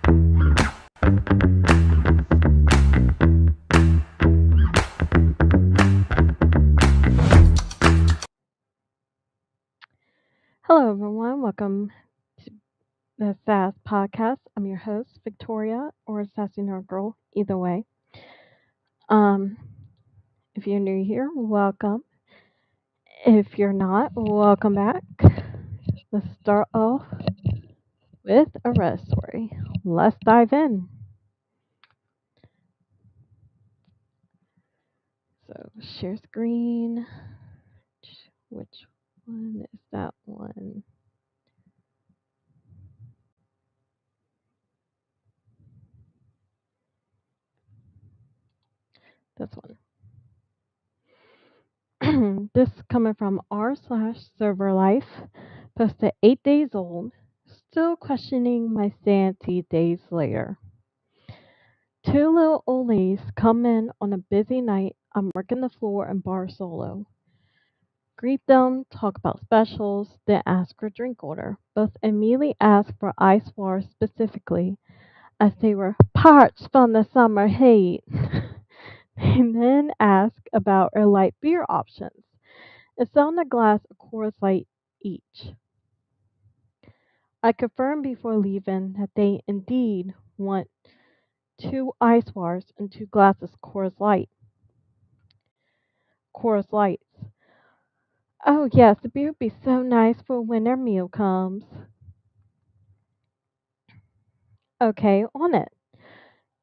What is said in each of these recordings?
Hello, everyone. Welcome to the Sass podcast. I'm your host, Victoria, or Sassy Nerd Girl, either way. Um, if you're new here, welcome. If you're not, welcome back. Let's start off with a Reddit story. Let's dive in. So, share screen. Which one is that one? This one. This coming from r/server life. Posted 8 days old. Still questioning my sanity days later. Two little old ladies come in on a busy night. I'm working the floor and bar solo. Greet them, talk about specials, then ask for drink order. Both immediately ask for ice water specifically, as they were parched from the summer heat. They then ask about our light beer options. It's on a glass of Coors Light each. I confirmed before leaving that they indeed want two ice waters and two glasses Coors Lights. Oh yes, the beer would be so nice for when their meal comes. Okay, on it.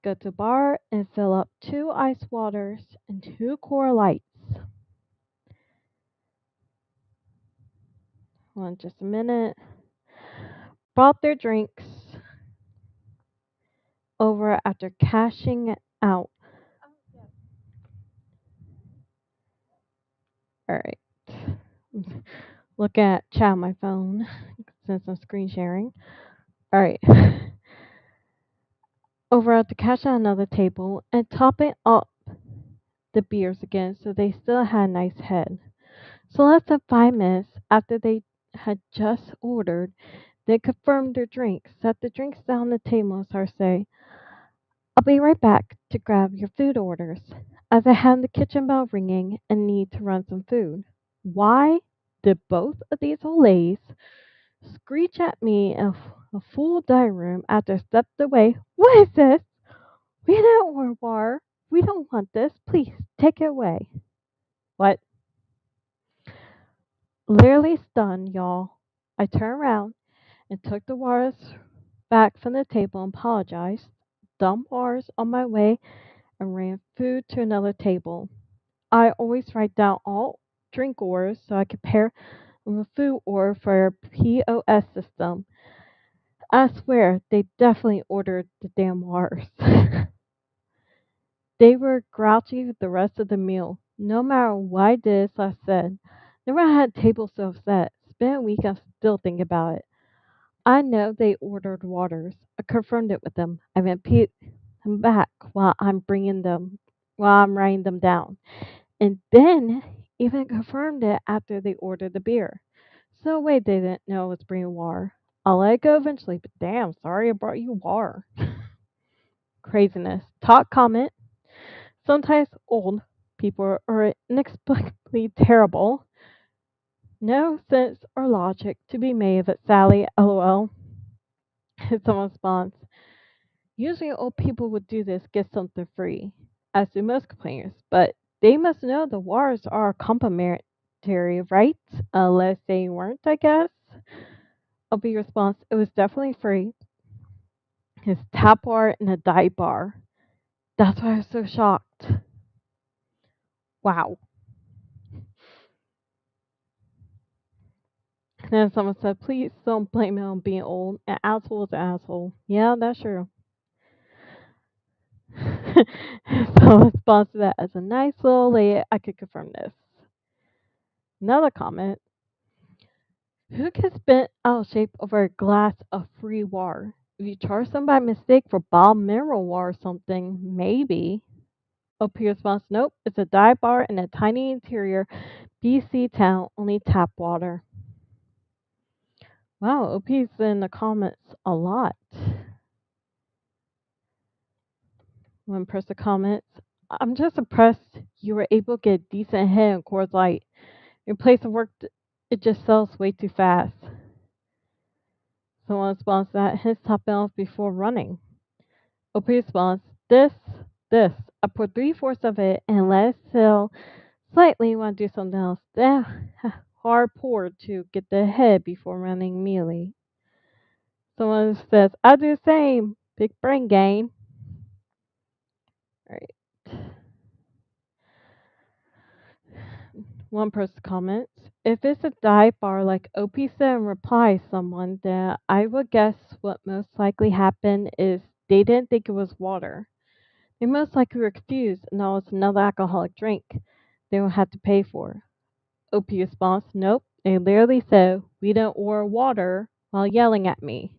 Go to bar and fill up two ice waters and two Coors Lights. Hold on just a minute. Brought their drinks over after cashing out. Alright. Look at chat on my phone since I'm screen sharing. Alright. Over at the cash at another table and topping up the beers again so they still had a nice head. So less than 5 minutes after they had just ordered, they confirmed their drinks, set the drinks down the table and started saying, I'll be right back to grab your food orders, as I had the kitchen bell ringing and need to run some food. Why did both of these old ladies screech at me in a full dining room after I stepped away? What is this? We don't want war. We don't want this. Please take it away. What? Literally stunned, y'all. I turned around and took the waters back from the table and apologized, dumped waters on my way, and ran food to another table. I always write down all drink orders so I can pair them with food order for our POS system. I swear they definitely ordered the damn waters. They were grouchy with the rest of the meal. No matter what I did, as I said, never had a table so upset. It's been a week, I'm still thinking about it. I know they ordered waters. I confirmed it with them. I repeat them back while I'm writing them down. And then even confirmed it after they ordered the beer. So wait, they didn't know I was bringing water. I'll let it go eventually, but damn, sorry I brought you water. Craziness. Top comment. Sometimes old people are inexplicably terrible. No sense or logic to be made of it, Sally. LOL. Someone responds, usually old people would do this, get something free, as do most complainers, but they must know the waters are complimentary, right? Unless they weren't, I guess. LB response, it was definitely free. His tap water and a dive bar. That's why I was so shocked. Wow. And then someone said, please don't blame me on being old. An asshole is an asshole. Yeah, that's true. So response to that as a nice little lady, I could confirm this. Another comment. Who gets bent out of shape over a glass of free water? If you charge them by mistake for bottled mineral water or something, maybe. OP response, nope, it's a dive bar in a tiny interior BC town, only tap water. Wow, OP's in the comments a lot. One person comments, I'm just impressed you were able to get a decent hit in Coors Light. Your place of work, it just sells way too fast. Someone responds that his top off before running. OP responds, this. I pour three-fourths of it and let it sell slightly when I do something else. Hard pour to get the head before running immediately. Someone says, I do the same. Big brain gain. All right. One person comments, if it's a dive bar like OP said in reply to someone, then I would guess what most likely happened is they didn't think it was water. They most likely were confused and thought it was another alcoholic drink they would have to pay for. OP response, nope. They literally said, we don't order water while yelling at me.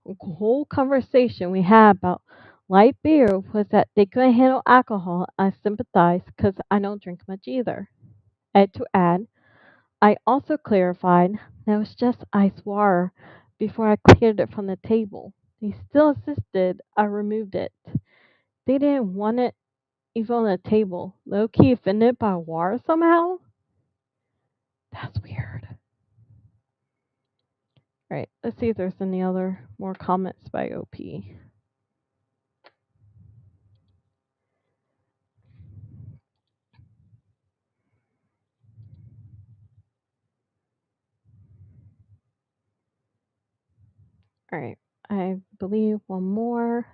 The whole conversation we had about light beer was that they couldn't handle alcohol. I sympathized because I don't drink much either. And to add, I also clarified that it was just ice water before I cleared it from the table. They still insisted I removed it. They didn't want it even on the table. Low key offended by water somehow? That's weird. Right, let's see if there's any other more comments by OP. Alright, I believe one more.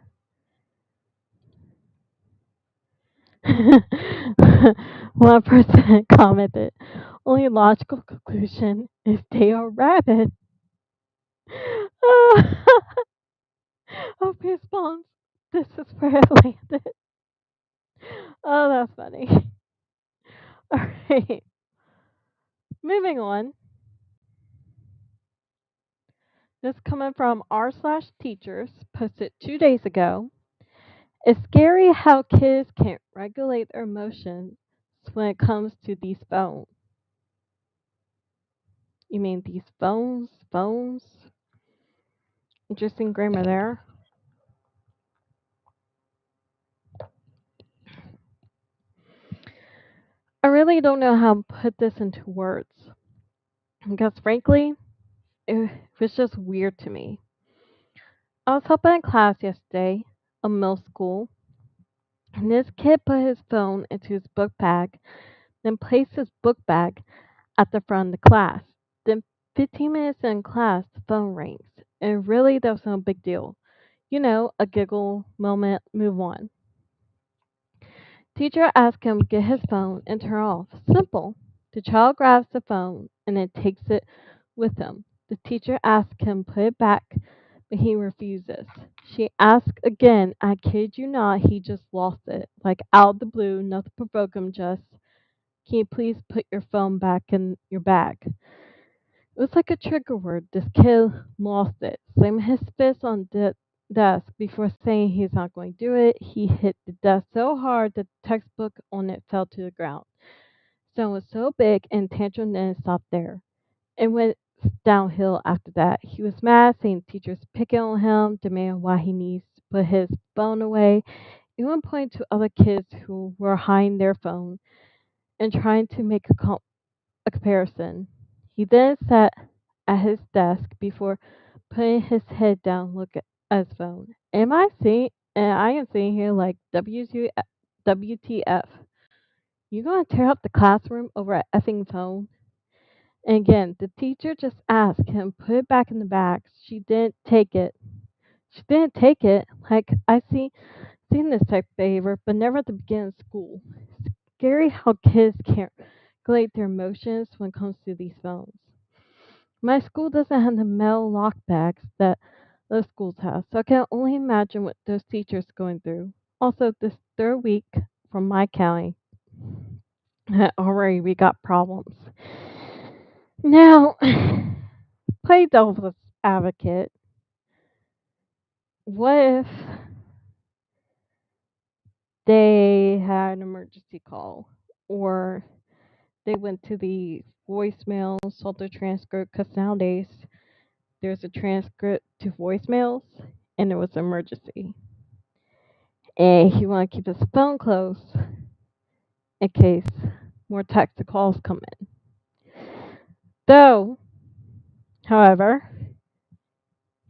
One person commented, only logical conclusion is they are rabid. OP responds, this is where it landed. Oh, that's funny. Alright, moving on. This coming from r/teachers, posted 2 days ago. It's scary how kids can't regulate their emotions when it comes to these phones. You mean these phones? Phones? Interesting grammar there. I really don't know how to put this into words. Because frankly, it was just weird to me. I was helping in class yesterday, a middle school, and this kid put his phone into his book bag, then placed his book bag at the front of the class. Then 15 minutes in class, the phone rings. And really, that was no big deal. You know, a giggle moment, move on. Teacher asked him to get his phone and turn off. Simple. The child grabs the phone and then takes it with him. The teacher asks him to put it back, but he refuses. She asks again. I kid you not, he just lost it. Like out of the blue, nothing provoked him, just, can you please put your phone back in your bag? It was like a trigger word. This kid lost it. Slammed his fist on the desk before saying he's not going to do it. He hit the desk so hard that the textbook on it fell to the ground. Stone was so big and tantrum didn't stop there. It went downhill after that. He was mad, saying teachers picking on him, demanding why he needs to put his phone away, even pointing to other kids who were hiding their phone and trying to make a comparison. He then sat at his desk before putting his head down, look at his phone. Am I seeing? And I am sitting here like WTF? You gonna tear up the classroom over an effing phone? And again, the teacher just asked him put it back in the bag. She didn't take it. She didn't take it. Like I seen this type of behavior, but never at the beginning of school. Scary how kids can't regulate their emotions when it comes to these phones. My school doesn't have the metal lock bags that those schools have, so I can only imagine what those teachers are going through. Also, this third week from my county, already we got problems. Now, play devil's advocate. What if they had an emergency call, or they went to the voicemail, saw the transcript? Because nowadays there's a transcript to voicemails, and it was an emergency. and he want to keep his phone close in case more text calls come in. Though, however,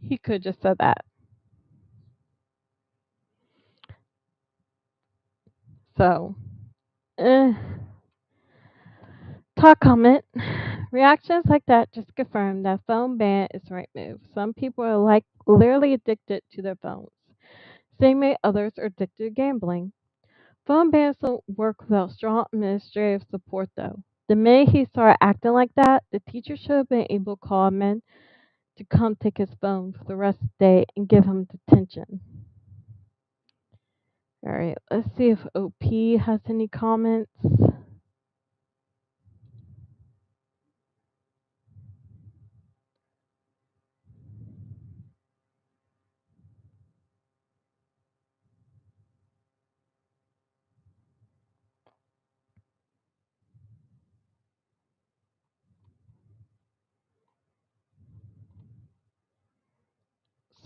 he could just said that. So, eh. Talk comment. Reactions like that just confirm that phone ban is the right move. Some people are like literally addicted to their phones. Same way others are addicted to gambling. Phone bans don't work without strong administrative support though. The minute he started acting like that, the teacher should have been able to call him in to come take his phone for the rest of the day and give him detention. Alright, let's see if OP has any comments.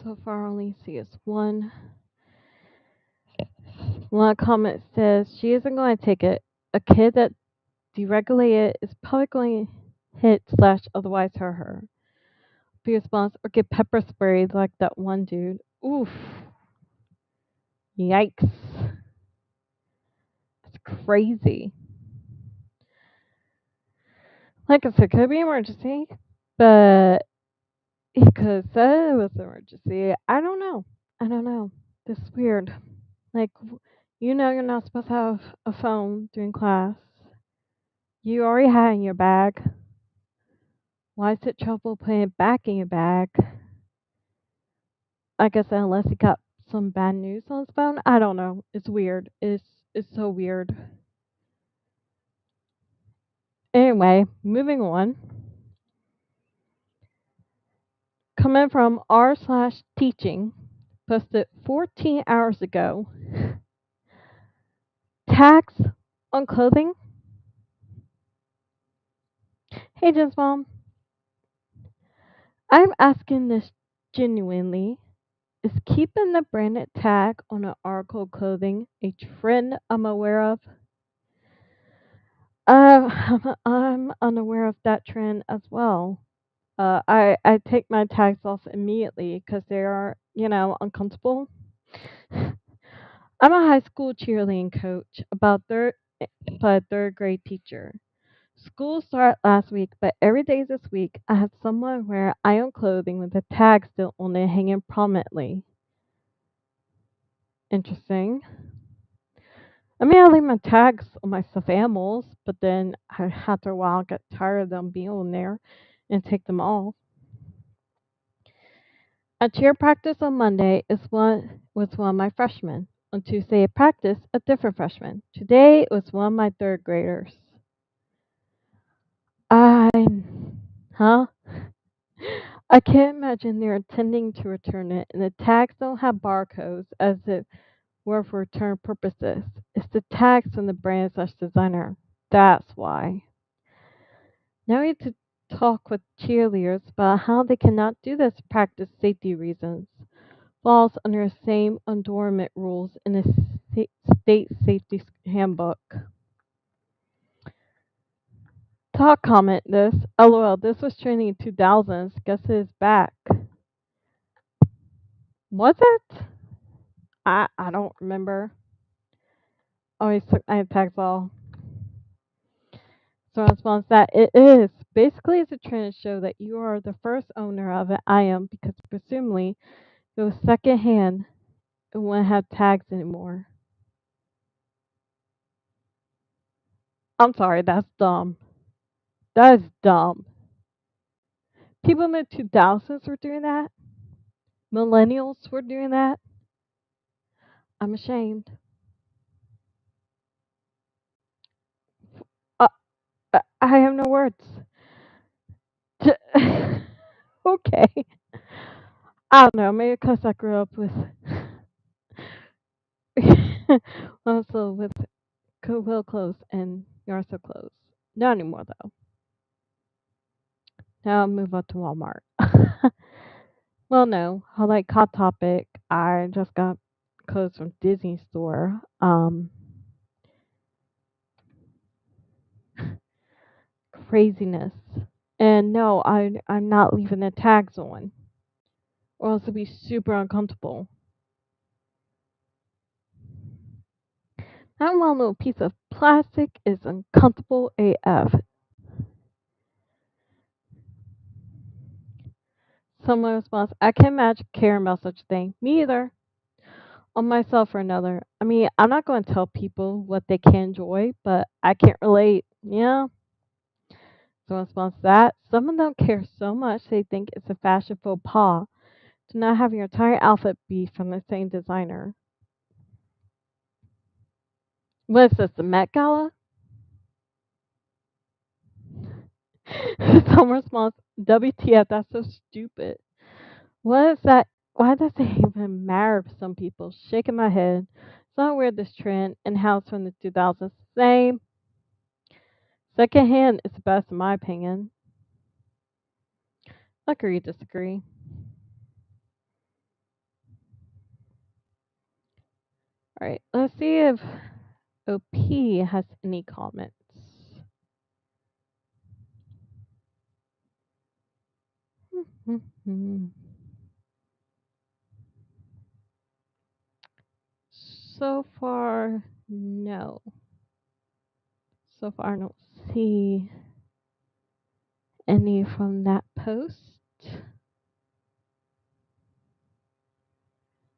So far, I only see is one. One comment says she isn't going to take it. A kid that deregulated is probably going to hit slash otherwise hurt her. Be response or get pepper sprayed like that one dude. Oof. Yikes. That's crazy. Like I said, could be emergency, but he could have said it was an emergency. I don't know. I don't know. This is weird. Like, you're not supposed to have a phone during class. You already had it in your bag. Why is it trouble putting it back in your bag? I guess unless he got some bad news on his phone. I don't know. It's weird. It's so weird. Anyway, moving on. Coming from r slash teaching, posted 14 hours ago. Tax on clothing. Hey, Jen's mom. I'm asking this genuinely. Is keeping the branded tag on an article of clothing a trend I'm aware of? I'm unaware of that trend as well. I take my tags off immediately because they are, uncomfortable. I'm a high school cheerleading coach, but a third grade teacher. School started last week, but every day this week I had someone wear iron clothing with the tag still on it hanging prominently. Interesting. I mean, I leave my tags on my stuffed animals, but then after a while I get tired of them being on there and take them off. At cheer practice on Monday was one of my freshmen. On Tuesday at practice, a different freshman. Today it was one of my third graders. I huh? I can't imagine they're intending to return it, and the tags don't have barcodes as it were for return purposes. It's the tags from the brand slash designer. That's why. Now we need to talk with cheerleaders about how they cannot do this for practice safety reasons. Falls under the same adornment rules in the state safety handbook. Talk comment this. LOL, this was trending in 2000s. Guess it is back. Was it? I don't remember. Always took my tags all. So in response to that, it is. Basically, it's a trend to show that you are the first owner of an item because presumably if it was second hand, it wouldn't have tags anymore. I'm sorry, that's dumb. That is dumb. People in the 2000s were doing that. Millennials were doing that. I'm ashamed. Uh, I have no words. Okay. I don't know. Maybe because I grew up with also with Goodwill clothes and Yarsa clothes. Not anymore though. Now I'll move on to Walmart. Well, no. I like Hot Topic. I just got clothes from Disney store. Craziness. And no, I'm not leaving the tags on, or else it'll be super uncomfortable. That one little piece of plastic is uncomfortable AF. Someone responds, I can't imagine caring about such a thing. Me either. On myself or another. I mean, I'm not going to tell people what they can enjoy, but I can't relate. Yeah. Someone responds to that. Some of them care so much they think it's a fashion faux pas to not having your entire outfit be from the same designer. What is this, the Met Gala? Someone responds, WTF, that's so stupid. What is that? Why does it even matter for some people? Shaking my head. It's not weird this trend and how it's from the 2000s. Same. Secondhand is the best in my opinion. Agree, disagree. Alright, let's see if OP has any comments. So far, no. So far, I don't see any from that post.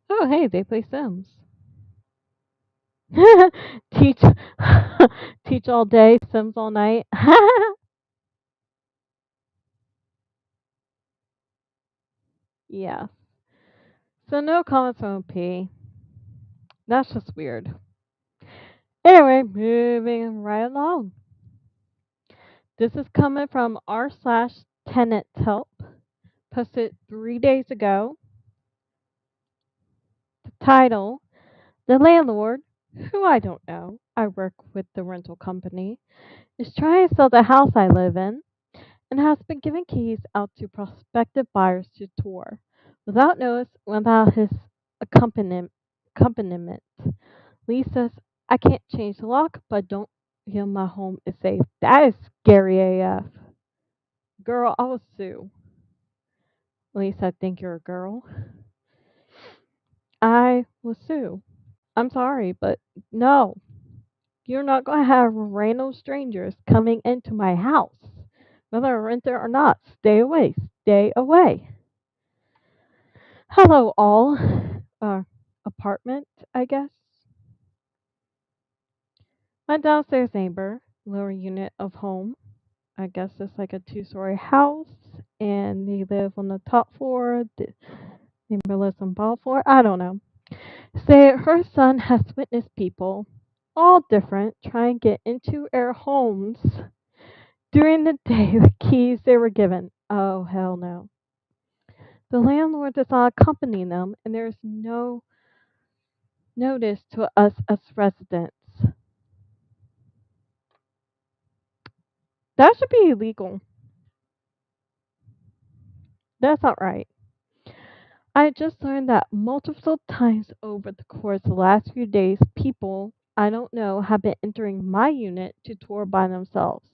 Oh, hey, they play Sims. teach, teach all day, Sims all night. Yeah. So no comments from OP. That's just weird. Anyway, moving right along. This is coming from r/tenants help, posted 3 days ago. The title: The landlord, who I don't know, I work with the rental company, is trying to sell the house I live in and has been giving keys out to prospective buyers to tour without notice, without his accompaniment. Lee says, I can't change the lock, but don't feel my home is safe. That is scary AF. Girl, I will sue. Lee said, think you're a girl. I will sue. I'm sorry, but no. You're not going to have random strangers coming into my house. Whether a renter or not, stay away. Stay away. Hello, all. Apartment, I guess. My downstairs neighbor, lower unit of home. I guess it's like a two-story house, and they live on the top floor. The neighbor lives on the bottom floor. I don't know. Say her son has witnessed people, all different, try and get into their homes during the day with keys they were given. Oh, hell no. The landlord does not accompany them, and there is no notice to us as residents. That should be illegal. That's not right. I just learned that multiple times over the course of the last few days, people I don't know have been entering my unit to tour by themselves.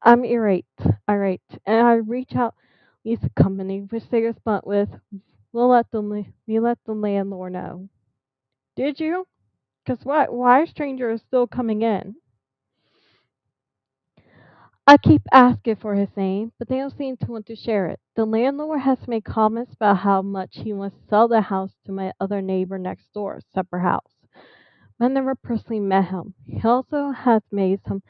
I'm irate, and I reach out to the company, which they respond with, we let the landlord know." Did you? Because why are strangers still coming in? I keep asking for his name, but they don't seem to want to share it. The landlord has made comments about how much he wants to sell the house to my other neighbor next door, separate house. I never personally met him. He also has made some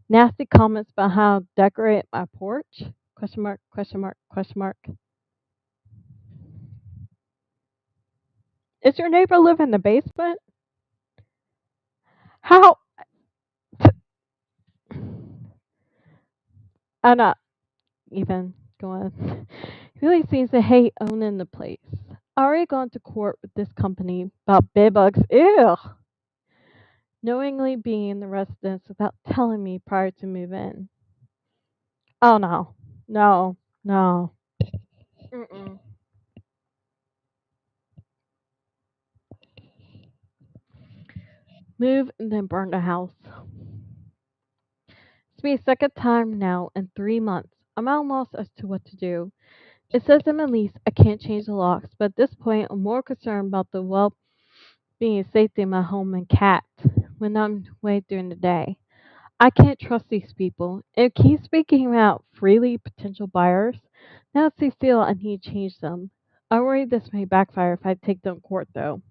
nasty comments about how to decorate my porch. Question mark, question mark, question mark. Is your neighbor live in the basement? How? I'm not even going. He really seems to hate owning the place. I already gone to court with this company about bed bugs. Ew. Knowingly being in the residence without telling me prior to move in. Oh no. No. No. Mm-mm. move, and then burn the house. It's my second time now in 3 months. I'm at a loss as to what to do. It says in my lease I can't change the locks, but at this point I'm more concerned about the well-being and safety of my home and cat when I'm away during the day. I can't trust these people. It keeps speaking out freely potential buyers. Now it's they feel I need to change them. I worry this may backfire if I take them to court though.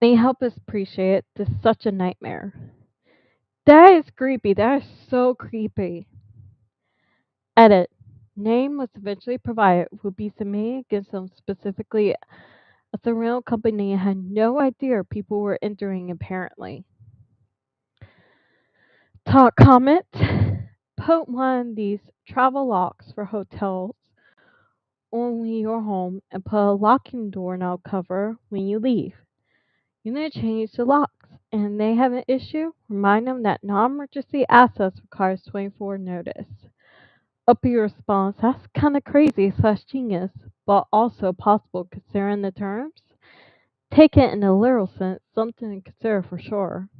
May help us appreciate it. This is such a nightmare. That is creepy. That is so creepy. Edit. Name was eventually provided will be submitted against them specifically as the rental company had no idea people were entering apparently. Talk comment. Put one of these travel locks for hotels only your home and put a locking doorknob cover when you leave. You need to change the locks. And they have an issue, remind them that non-emergency access requires 24 notice. Uppy response, that's kind of crazy slash genius, but also possible considering the terms. Take it in a literal sense, something to consider for sure.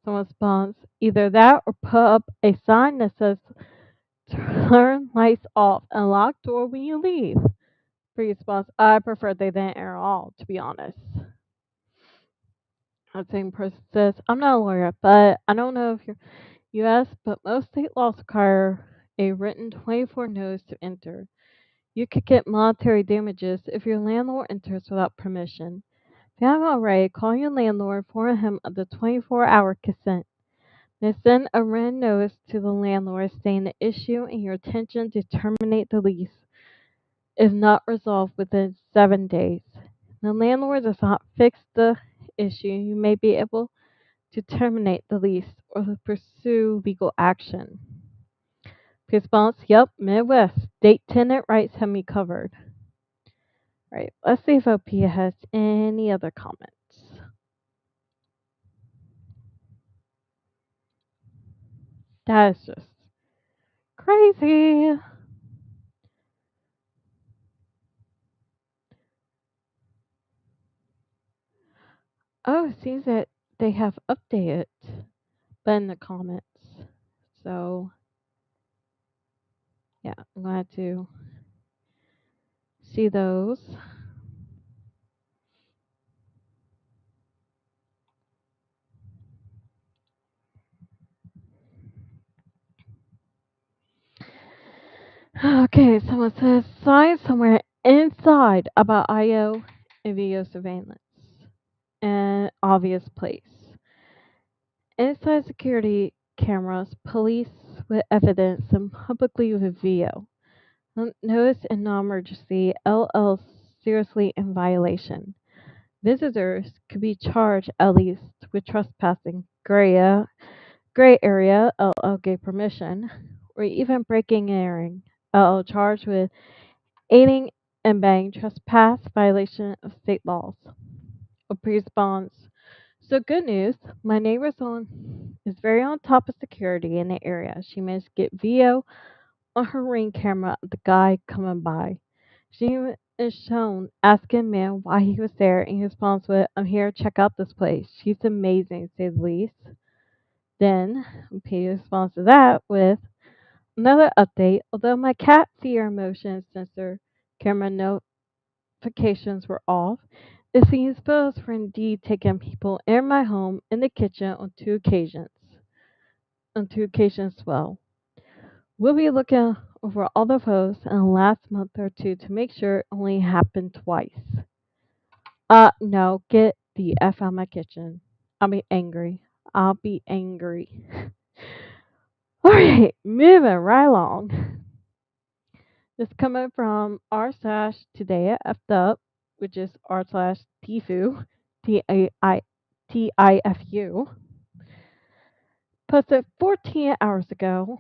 Someone responds, either that or put up a sign that says turn lights off and lock door when you leave. Free response, I prefer they didn't air all, to be honest. The same person says, I'm not a lawyer, but I don't know if you're U.S., but most state laws require a written 24 notice to enter. You could get monetary damages if your landlord enters without permission. If you haven't already, call your landlord, inform him of the 24-hour consent. Then send a written notice to the landlord stating the issue and your intention to terminate the lease is not resolved within 7 days. The landlord does not fix the issue, you may be able to terminate the lease or to pursue legal action. Response, yep, Midwest. State tenant rights have me covered. Right, let's see if OP has any other comments. That is just crazy. Oh, it seems that they have updated but in the comments. So, yeah, I'm glad to see those. Okay, someone says sign somewhere inside about IO and video surveillance. An obvious place. Inside security cameras, police with evidence, and publicly with video. Notice in non-emergency, LL seriously in violation. Visitors could be charged at least with trespassing, gray area, LL gave permission, or even breaking and entering, LL charged with aiding and abetting trespass violation of state laws. A response. So good news, my neighbor's on is very on top of security in the area. She managed to get video on her ring camera of the guy coming by. She is shown asking man why he was there in response with, I'm here to check out this place. She's amazing, to say the least. Then P responds to that with another update. Although my cat fear motion sensor camera notifications were off, it seems those were indeed taking people in my home in the kitchen on 2 occasions. On 2 occasions as well. We'll be looking over all the posts in the last month or two to make sure it only happened twice. No, get the F out of my kitchen. I'll be angry. I'll be angry. Alright, moving right along. This coming from r slash today at effed up, which is r slash tifu, Tifu, posted 14 hours ago.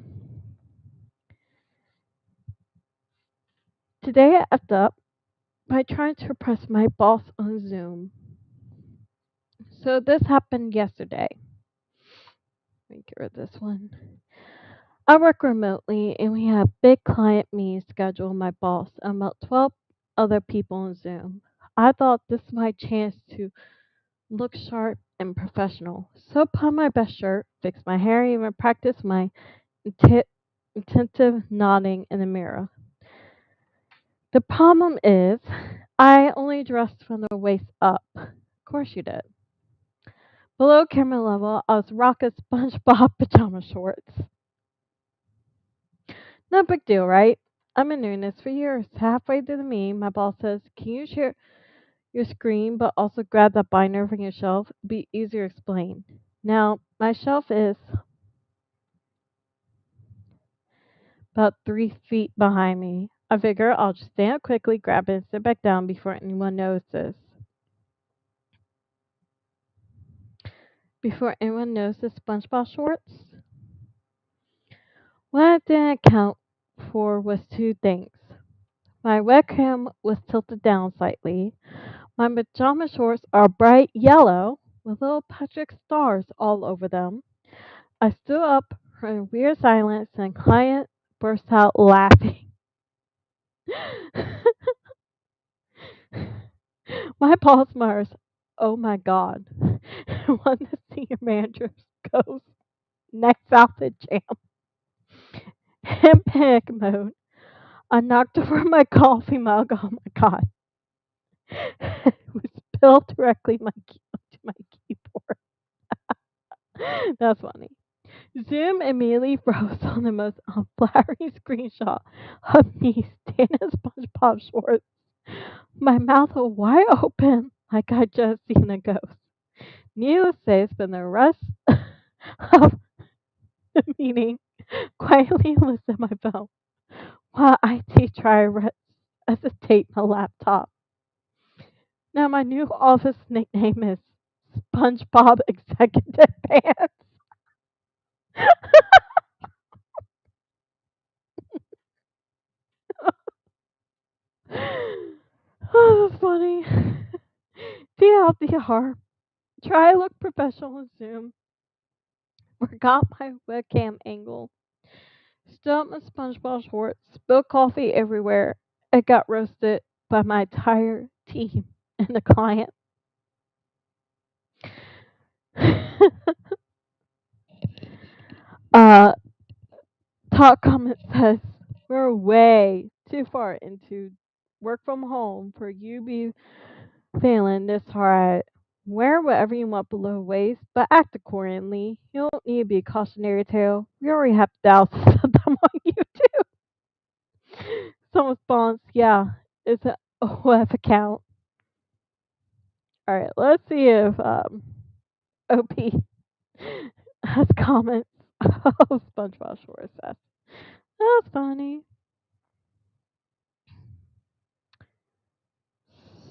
Today I effed up by trying to impress my boss on Zoom. So this happened yesterday. Let me get rid of this one. I work remotely and we have big client meetings scheduled with my boss and about 12 other people on Zoom. I thought this was my chance to look sharp and professional. So put on my best shirt, fix my hair, even practice my inti- attentive nodding in the mirror. The problem is, I only dressed from the waist up. Of course you did. Below camera level, I was rocking SpongeBob pajama shorts. No big deal, right? I've been doing this for years. Halfway through the meeting, my boss says, "Can you share your screen, but also grab that binder from your shelf? It'd be easier to explain." Now, my shelf is about 3 feet behind me. I figure I'll just stand up quickly, grab it, and sit back down before anyone notices. Before anyone notices SpongeBob shorts? What I didn't account for was two things. My webcam was tilted down slightly. My pajama shorts are bright yellow with little Patrick stars all over them. I stood up for a weird silence and the client burst out laughing. My boss mutters, "Oh my god." One of the senior managers goes, "Next outfit jam." In panic mode, I knocked over my coffee mug. Oh my god. It was spilled directly onto my keyboard. That's funny. Zoom immediately froze on the most unflattering screenshot of me standing in SpongeBob shorts, my mouth wide open like I'd just seen a ghost. Needless to say, spent the rest of the meeting quietly listening to my phone while IT tried to resuscitate my laptop. Now my new office nickname is SpongeBob Executive Pants. Oh, that's funny. TLDR. Try to look professional in Zoom. Forgot my webcam angle. Stood up my SpongeBob shorts. Spilled coffee everywhere. It got roasted by my entire team and the client. uh, Top comment says, "We're way too far into work from home for you to be feeling this hard. Wear whatever you want below waist, but act accordingly. You don't need to be a cautionary tale. We already have thousands of them on YouTube." Some response, "Yeah, it's an OF account." All right, let's see if OP has comments. Oh, SpongeBob Shorts. That's funny.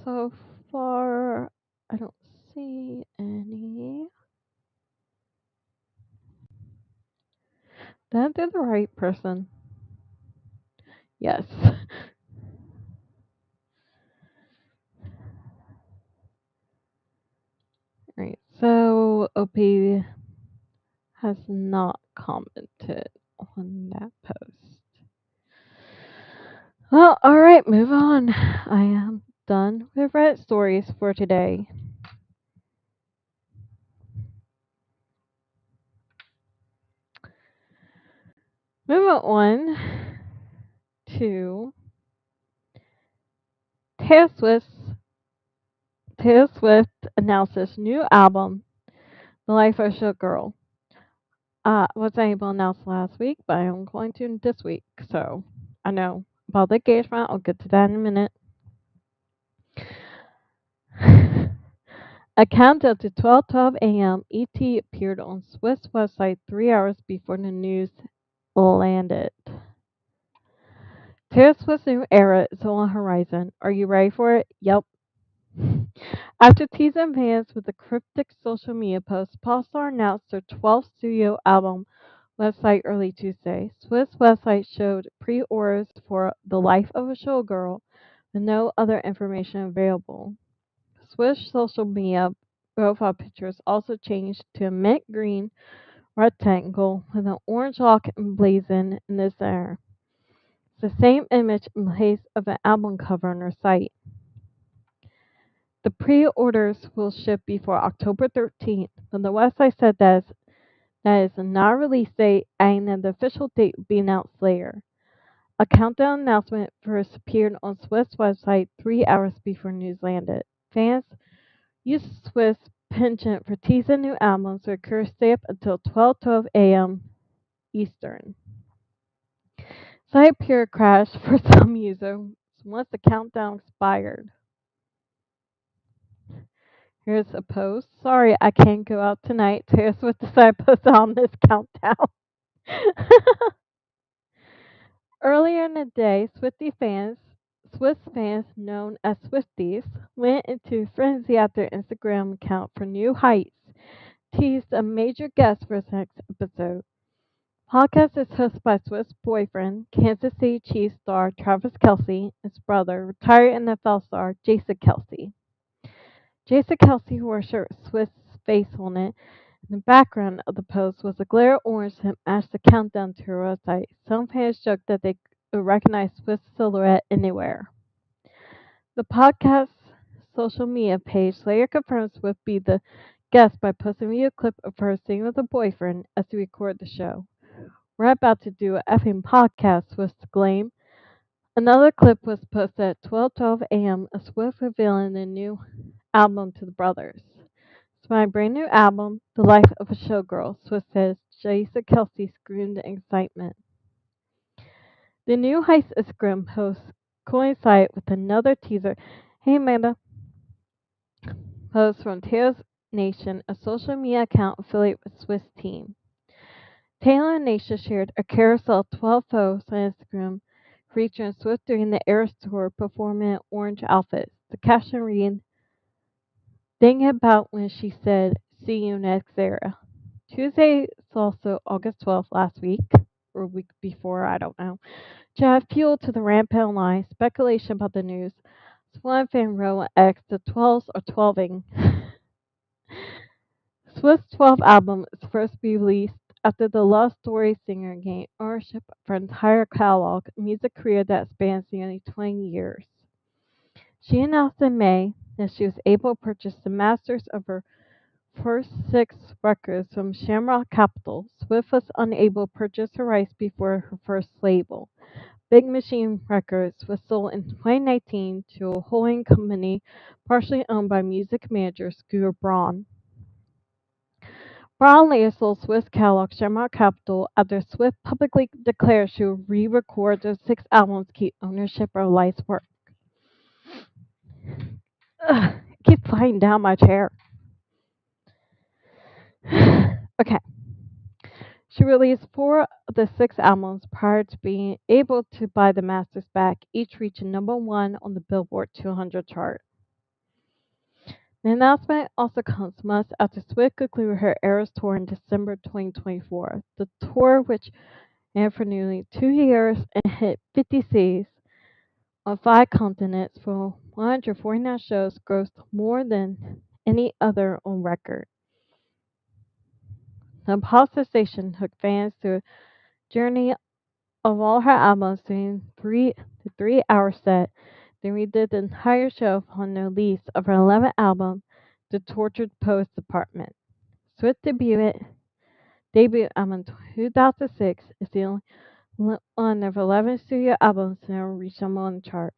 So far, I don't see any. Did I do the right person? Yes. Right. So OP has not commented on that post. Well, all right, move on. I am done with Reddit stories for today. Moving on to Taylor Swift. Taylor Swift announces new album, The Life of a Showgirl. Was able to announce last week, but I'm going to this week. So I know about the engagement. I'll get to that in a minute. A countdown to 12:12 a.m. ET appeared on Swift's website 3 hours before the news landed. Taylor Swift's new era is on the horizon. Are you ready for it? Yep. After teasing fans with a cryptic social media post, pop star announced her 12th studio album website early Tuesday. Swift's website showed pre-orders for The Life of a Showgirl, with no other information available. Swift's social media profile pictures also changed to a mint green rectangle with an orange lock emblazoned in the center. It's the same image in place of an album cover on her site. The pre-orders will ship before October 13th, but the website said that is not a release date, and that the official date will be announced later. A countdown announcement first appeared on Swift's website 3 hours before news landed. Fans use Swift's penchant for teasing new albums to occur stay up until 12:12 a.m. Eastern. Site pure crashed for some users once the countdown expired. Here's a post. Sorry I can't go out tonight. Here's what the site posted on this countdown. Earlier in the day, Swiss fans known as Swifties, went into frenzy after Instagram account for New Heights teased a major guest for its next episode. Podcast is hosted by Swiss boyfriend, Kansas City Chiefs star Travis Kelce, and his brother, retired NFL star Jason Kelce. Jason Kelce wore a shirt with Swiss face on it. In the background of the post was a glare of orange that matched the countdown to her website. Some fans joked that they could recognize Swiss silhouette anywhere. The podcast's social media page later confirms Swift be the guest by posting a video clip of her singing with a boyfriend as they record the show. We're about to do a effing podcast, Swift exclaimed. Another clip was posted at 12:12 a.m. of Swift revealing the new album to the brothers. It's my brand new album, The Life of a Showgirl, Swift says. Jason Kelce screamed in excitement. The new Heist Instagram post coincide with another teaser. Hey Amanda, post from Taylor's Nation, a social media account affiliated with Swiss team. Taylor and Nation shared a carousel of 12 photos on Instagram featuring Swift during the Eras tour performing in orange outfits. The caption read, "Thinking about when she said, 'See you next era.'" Tuesday is also August 12th last week, or week before, I don't know, to add fuel to the rampant online speculation about the news. One fan wrote on X, the 12s are 12ing. Swift's 12th album is first to be released after the Love Story singer gained ownership of her entire catalog, a music career that spans nearly 20 years. She announced in May that she was able to purchase the masters of her first 6 records from Shamrock Capital. Swift was unable to purchase her rights before her first label, Big Machine Records, was sold in 2019 to a holding company partially owned by music manager Scooter Braun. Braun later sold Swift's catalog to Shamrock Capital after Swift publicly declared she would re-record those 6 albums to keep ownership of her life's work. Ugh, it keeps flying down my chair. Okay. She released 4 of the 6 albums prior to being able to buy the masters back, each reaching number 1 on the Billboard 200 chart. The announcement also comes months after Swift concluded her Eras tour in December 2024. The tour, which ran for nearly 2 years and hit 50 cities on 5 continents for 149 shows, grossed more than any other on record. The Imposter Station took fans through a journey of all her albums during the 3-hour set. Then redid the entire show upon the release of her 11th album, The Tortured Poets Department. Swift debut album in 2006 is the only one of 11 studio albums to never reach number 1 chart,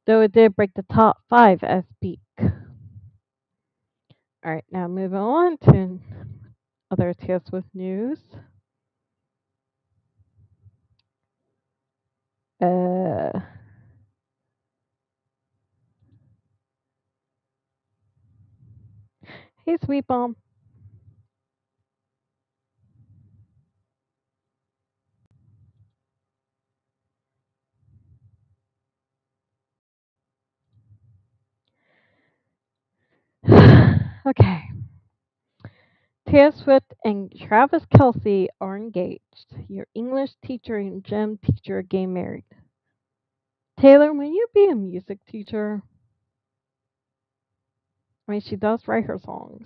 though it did break the top 5 as peak. Alright, now moving on to other Taylor Swift news. Hey, Sweet Bomb. Okay. Taylor Swift and Travis Kelce are engaged. Your English teacher and gym teacher are getting married. Taylor, will you be a music teacher? I mean, she does write her songs,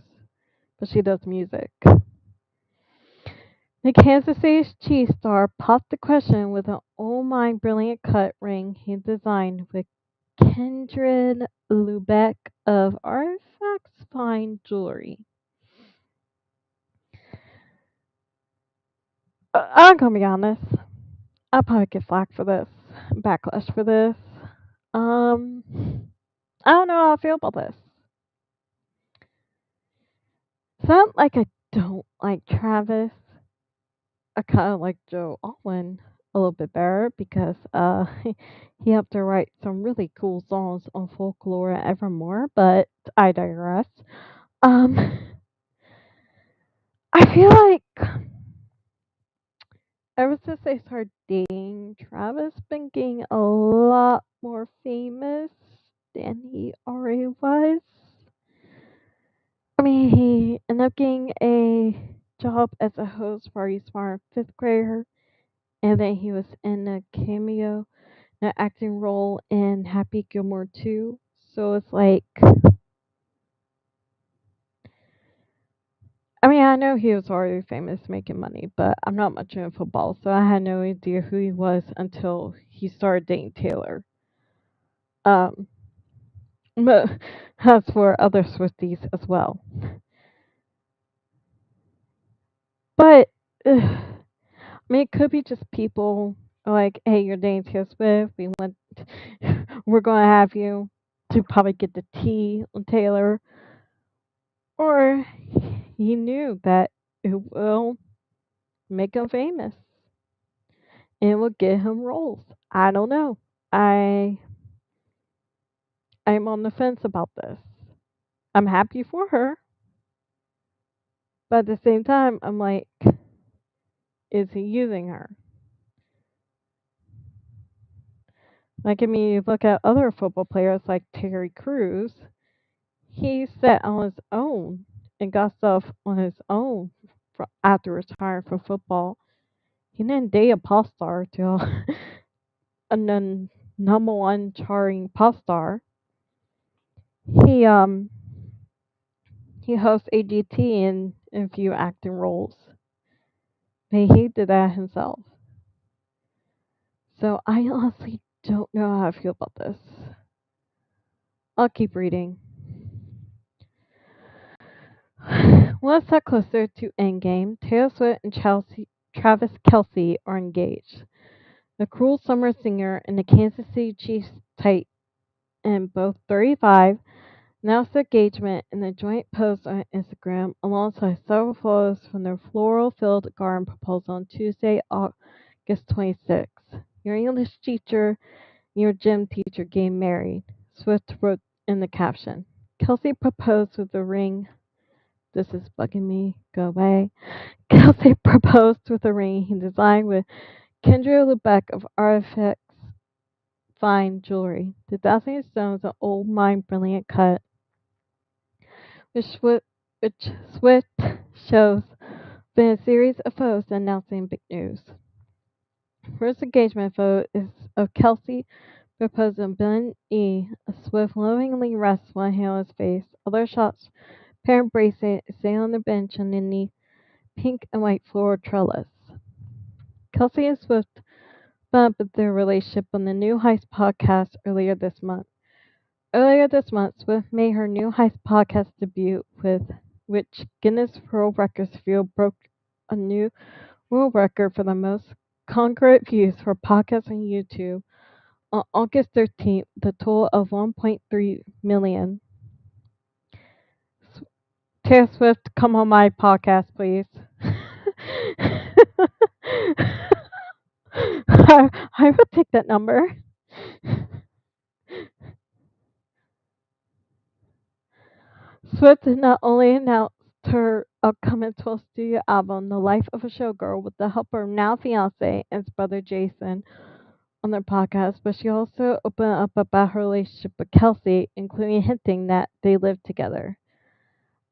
but she does music. The Kansas City Chiefs star popped the question with an oh my brilliant cut ring he designed with Kindred Lubeck of artifacts fine jewelry. I'm gonna be honest. I'll probably get flack for this, backlash for this. Um, I don't know how I feel about this. It's not like I don't like Travis. I kind of like Joe Alwyn a little bit better because he helped to write some really cool songs on Folklore and Evermore. But I digress. Um, I feel like ever since they started dating, Travis been getting a lot more famous than he already was. I mean, he ended up getting a job as a host for a smart fifth grader, and then he was in a cameo, an acting role in Happy Gilmore 2. So it's like, I mean, I know he was already famous making money, but I'm not much into football, so I had no idea who he was until he started dating Taylor. Um, but as for other Swifties as well. But I mean, it could be just people like, hey, you're dating Taylor Swift. We're going to have you to probably get the tea on Taylor. Or he knew that it will make him famous and it will get him roles. I don't know. I I'm on the fence about this. I'm happy for her, but at the same time, I'm like, is he using her? Like, I mean, you look at other football players like Terry Crews. He set on his own and got stuff on his own after retiring from football. He didn't date a pop star till a number one charting pop star. He um he hosts AGT in a few acting roles. But he did that himself. So I honestly don't know how I feel about this. I'll keep reading. One step closer to Endgame, Taylor Swift and Travis Kelsey are engaged. The cruel summer singer and the Kansas City Chiefs tight end, both 35, announced their engagement in a joint post on Instagram alongside several photos from their floral-filled garden proposal on Tuesday, August 26th. Your English teacher and your gym teacher getting married, Swift wrote in the caption. Kelsey proposed with a ring. This is bugging me. Go away. Kelsey proposed with a ring he designed with Kendra Lubeck of Artifacts Fine Jewelry. The dazzling stone is an old mine brilliant cut, which Swift shows been a series of photos announcing big news. First engagement photo is of Kelsey proposing Ben E. Swift lovingly rests one hand on his face. Other shots pair embracing, sitting on the bench underneath pink and white floral trellis. Kelsey and Swift bumped up their relationship on the New Heights podcast earlier this month. Earlier this month, Swift made her New Heights podcast debut, with which Guinness World Records field broke a new world record for the most concurrent views for podcasts on YouTube on August 13th, the total of 1.3 million. Taylor Swift, come on my podcast, please. I would take that number. Swift not only announced her upcoming 12th studio album, The Life of a Showgirl, with the help of her now fiance and his brother Jason on their podcast, but she also opened up about her relationship with Kelsey, including hinting that they live together.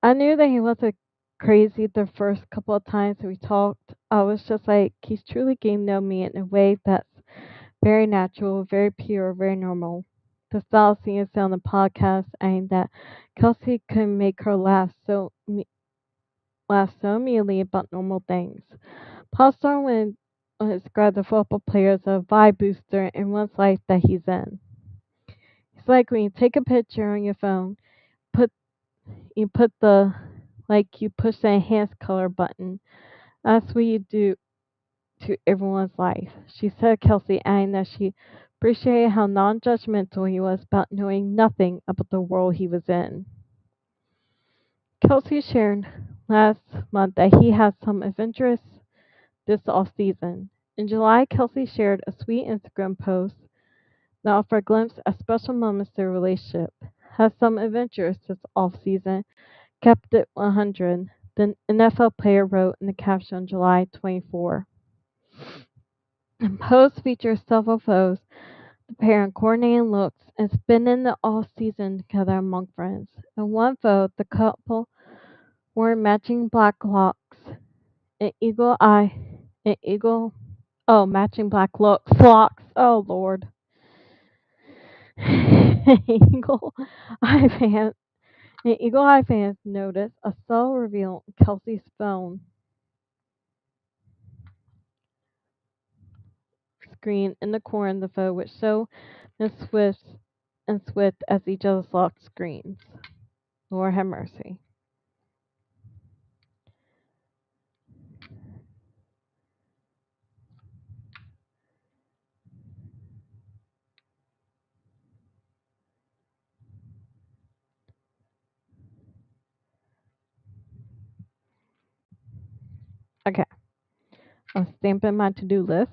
I knew that he wasn't crazy the first couple of times we talked. I was just like, he's truly getting to know me in a way that's very natural, very pure, very normal. The style seems to on the podcast, and that Kelsey can make her laugh so immediately about normal things. Paul Star when described the football player as a vibe booster in one's life that he's in. It's like when you take a picture on your phone, put you put the like you push the enhance color button. That's what you do to everyone's life. She said Kelsey, adding that she appreciated how non judgmental he was about knowing nothing about the world he was in. Kelsey shared last month that he had some adventures this off season. In July, Kelsey shared a sweet Instagram post that offered a glimpse at special moments of their relationship. Had some adventures this off season, kept it 100, the NFL player wrote in the caption on July 24. The post features several photos the pair in coordinating looks and spending the off season together among friends. In one photo, the couple wore matching black locks, an eagle eye, an eagle, matching black locks. Oh Lord, eagle eye fan. An eagle eye fans noticed a subtle reveal on Kelsey's phone screen in the corner of the photo, which showed Miss Swift as each other's locked screens. Lord have mercy. Okay, I'm stamping my to-do list.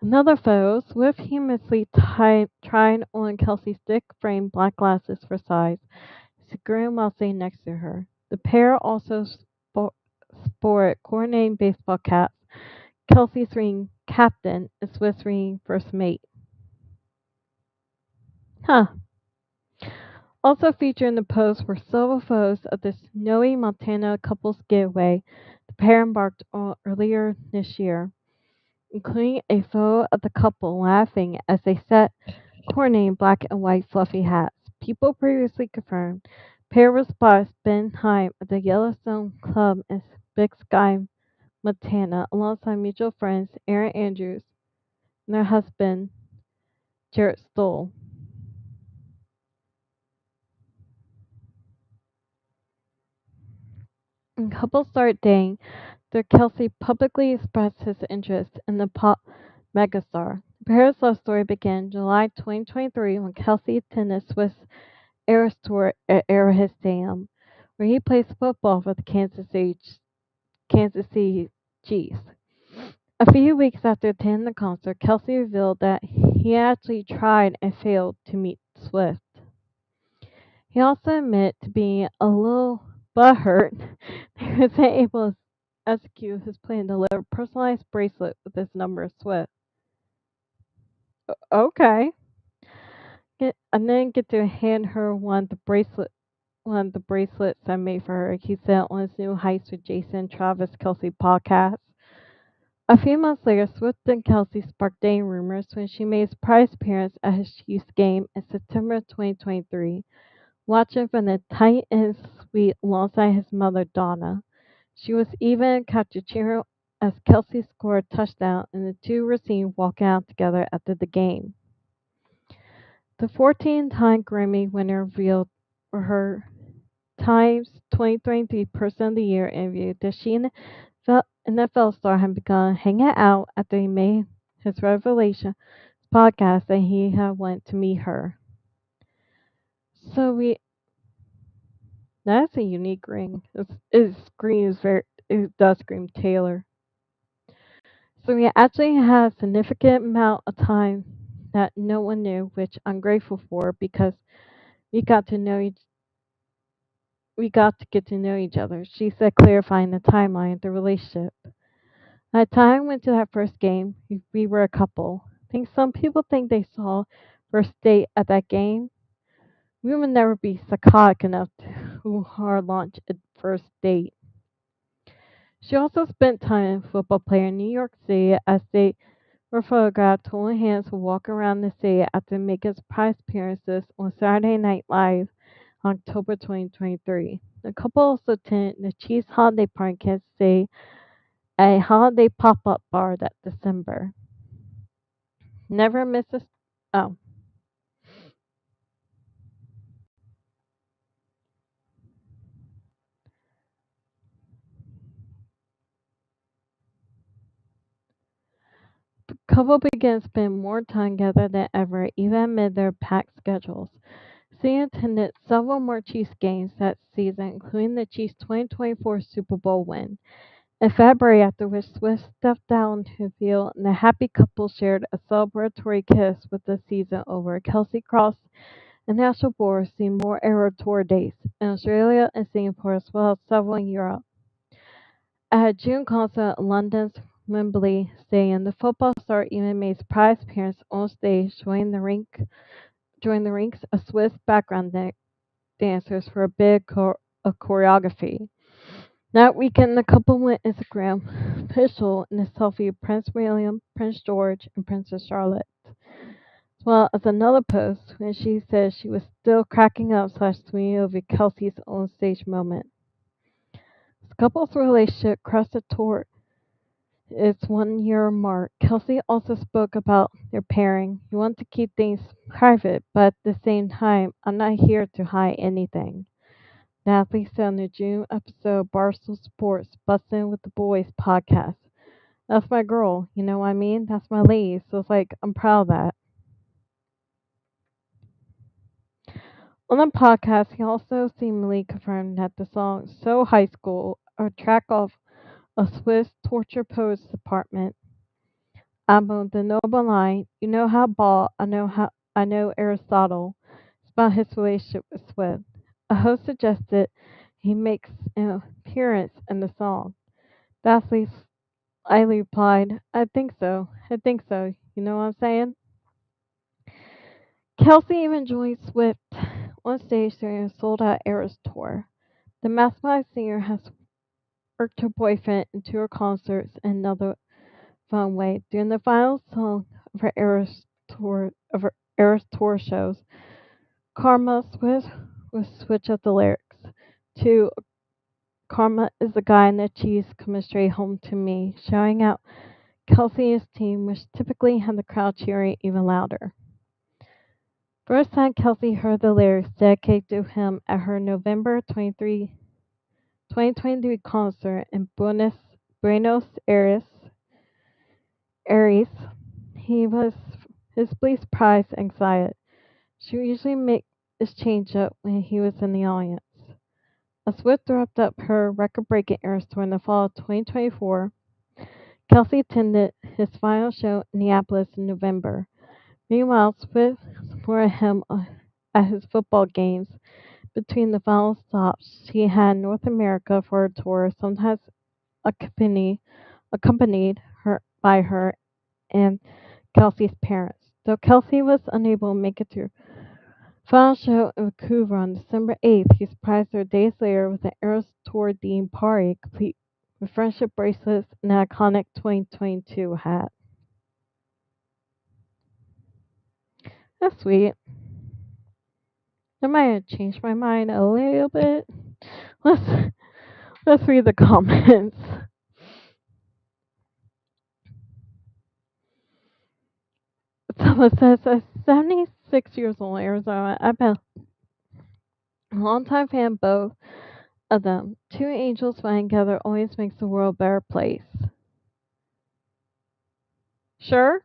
Another photo, Swift humorously trying on Kelsey's thick framed black glasses for size. She grinned while sitting next to her. The pair also sport coordinating baseball caps. Kelsey's ring captain and Swift's ring first mate. Huh. Also featured in the post were several photos of the snowy Montana couple's getaway the pair embarked on earlier this year, including a photo of the couple laughing as they sat coordinating black and white fluffy hats. People previously confirmed pair was spotted spending time at the Yellowstone Club in Big Sky, Montana, alongside mutual friends Erin Andrews and their husband Jarrett Stoll. When couples started dating, after Kelsey publicly expressed his interest in the pop megastar. The pair's love story began in July 2023 when Kelsey attended Swiss Eras Tour at Arrowhead Stadium, where he plays football for the Kansas City Chiefs. A few weeks after attending the concert, Kelsey revealed that he actually tried and failed to meet Swift. He also admitted to being a little butthurt that he wasn't able to execute his plan to deliver a personalized bracelet with his number Swift. Okay. I didn't get to hand her one of the bracelets I made for her. He said on his new Heist with Jason Travis Kelsey podcast. A few months later, Swift and Kelsey sparked dating rumors when she made a surprise appearance at his Chiefs game in September 2023, watching from the tight end suite alongside his mother, Donna. She was even captured cheering as Kelsey scored a touchdown, and the two were seen walking out together after the game. The 14-time Grammy winner revealed for her Times 2023 Person of the Year interview that she and the NFL star had begun hanging out after he made his revelation podcast that he had went to meet her. So that's a unique ring. It does scream Taylor. So we actually had a significant amount of time that no one knew, which I'm grateful for because we got to know each we got to get to know each other, she said, clarifying the timeline of the relationship. At the time I went to that first game, we were a couple. I think some people think they saw first date at that game. We would never be psychotic enough to hard launch a first date. She also spent time with a football player in New York City as they were photographed holding hands while walking around the city after making surprise appearances on Saturday Night Live in October 2023. The couple also attended the Chiefs holiday party in Kansas City, a holiday pop-up bar that December. Never miss a oh couple began to spend more time together than ever, even amid their packed schedules. She attended several more Chiefs games that season, including the Chiefs' 2024 Super Bowl win. In February, after which Swift stepped down to the field and the happy couple shared a celebratory kiss with the season over, Kelsey crossed international borders, seeing more Eras tour dates in Australia and Singapore, as well as several in Europe. At a June concert at London's Wembley Stadium, the football star even made a surprise appearance on stage, joining the rinks of Swiss background dancers for a choreography. That weekend, the couple went Instagram official in a selfie of Prince William, Prince George, and Princess Charlotte, as well as another post when she said she was still cracking up slash swinging over Kelsey's on stage moment. The couple's relationship crossed toward its 1 year mark. Kelsey also spoke about their pairing. You want to keep things private, but at the same time, I'm not here to hide anything. Natalie said on the June episode of Barstool Sports Bustin' with the Boys podcast. That's my girl, you know what I mean? That's my lady. So it's like, I'm proud of that. On the podcast, he also seemingly confirmed that the song So High School, a track off a Swiss torture poet's apartment album, the noble line, you know how ball, I know Aristotle. It's about his relationship with Swift. A host suggested he makes an appearance in the song. Dasley slyly replied, I think so. I think so. You know what I'm saying? Kelsey even joined Swift on stage during a sold out Eras tour. The Mathematics singer has worked her boyfriend into her concerts in another fun way. During the final song of her Eras tour shows, Karma Swift will switch up the lyrics to Karma is the guy in the cheese coming straight home to me, shouting out Kelsey and his team, which typically had the crowd cheering even louder. First time Kelsey heard the lyrics dedicated to him at her November 2023 concert in Buenos Aires, he was visibly surprised and excited. She would usually make this change up when he was in the audience. As Swift wrapped up her record-breaking Eras tour in the fall of 2024, Kelsey attended his final show in Minneapolis in November. Meanwhile, Swift supported him at his football games between the final stops she had in North America for her tour, sometimes accompanied by her and Kelsey's parents. Though Kelsey was unable to make it to her final show in Vancouver on December 8th, he surprised her days later with an Eras Tour themed party complete with friendship bracelets and an iconic 2022 hat. That's sweet. I might have changed my mind a little bit. Let's let's read the comments. Someone says, at 76 years old, Arizona, I've been a longtime fan of both of them. Two angels fighting together always makes the world a better place. Sure?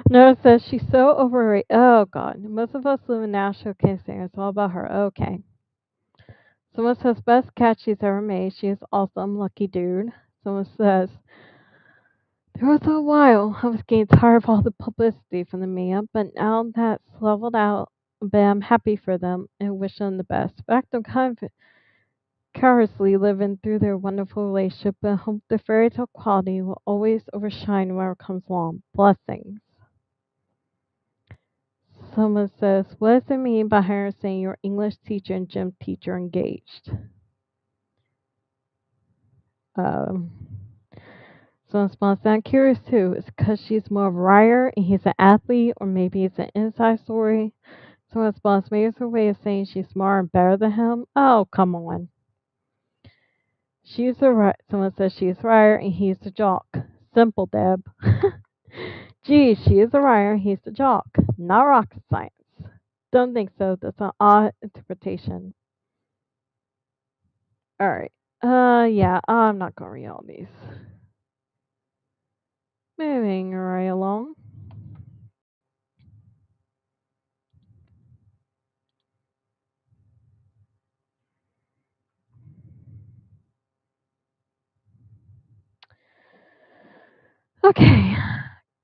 No, it says she's so overrated. Oh, God. Most of us live in Nashville, can't say it's all about her. Okay. Someone says, best catch she's ever made. She is awesome. Lucky dude. Someone says, there was a while I was getting tired of all the publicity from the media, but now that's leveled out a bit, I'm happy for them and wish them the best. In fact, I'm kind of carelessly living through their wonderful relationship and hope the fairy tale quality will always overshine whenever it comes along. Blessings. Someone says, what does it mean by her saying your English teacher and gym teacher engaged? Um, Someone responds, I'm curious too. Is it because she's more of a writer and he's an athlete, or maybe it's an inside story? Someone responds, maybe it's her way of saying she's smarter and better than him. Oh, come on. Someone says she's a writer and he's the jock. Simple, Deb. Gee, she is a writer and he's the jock. Not rocket science. Don't think so. That's an odd interpretation. Alright. Yeah, I'm not gonna read all these. Moving right along. Okay.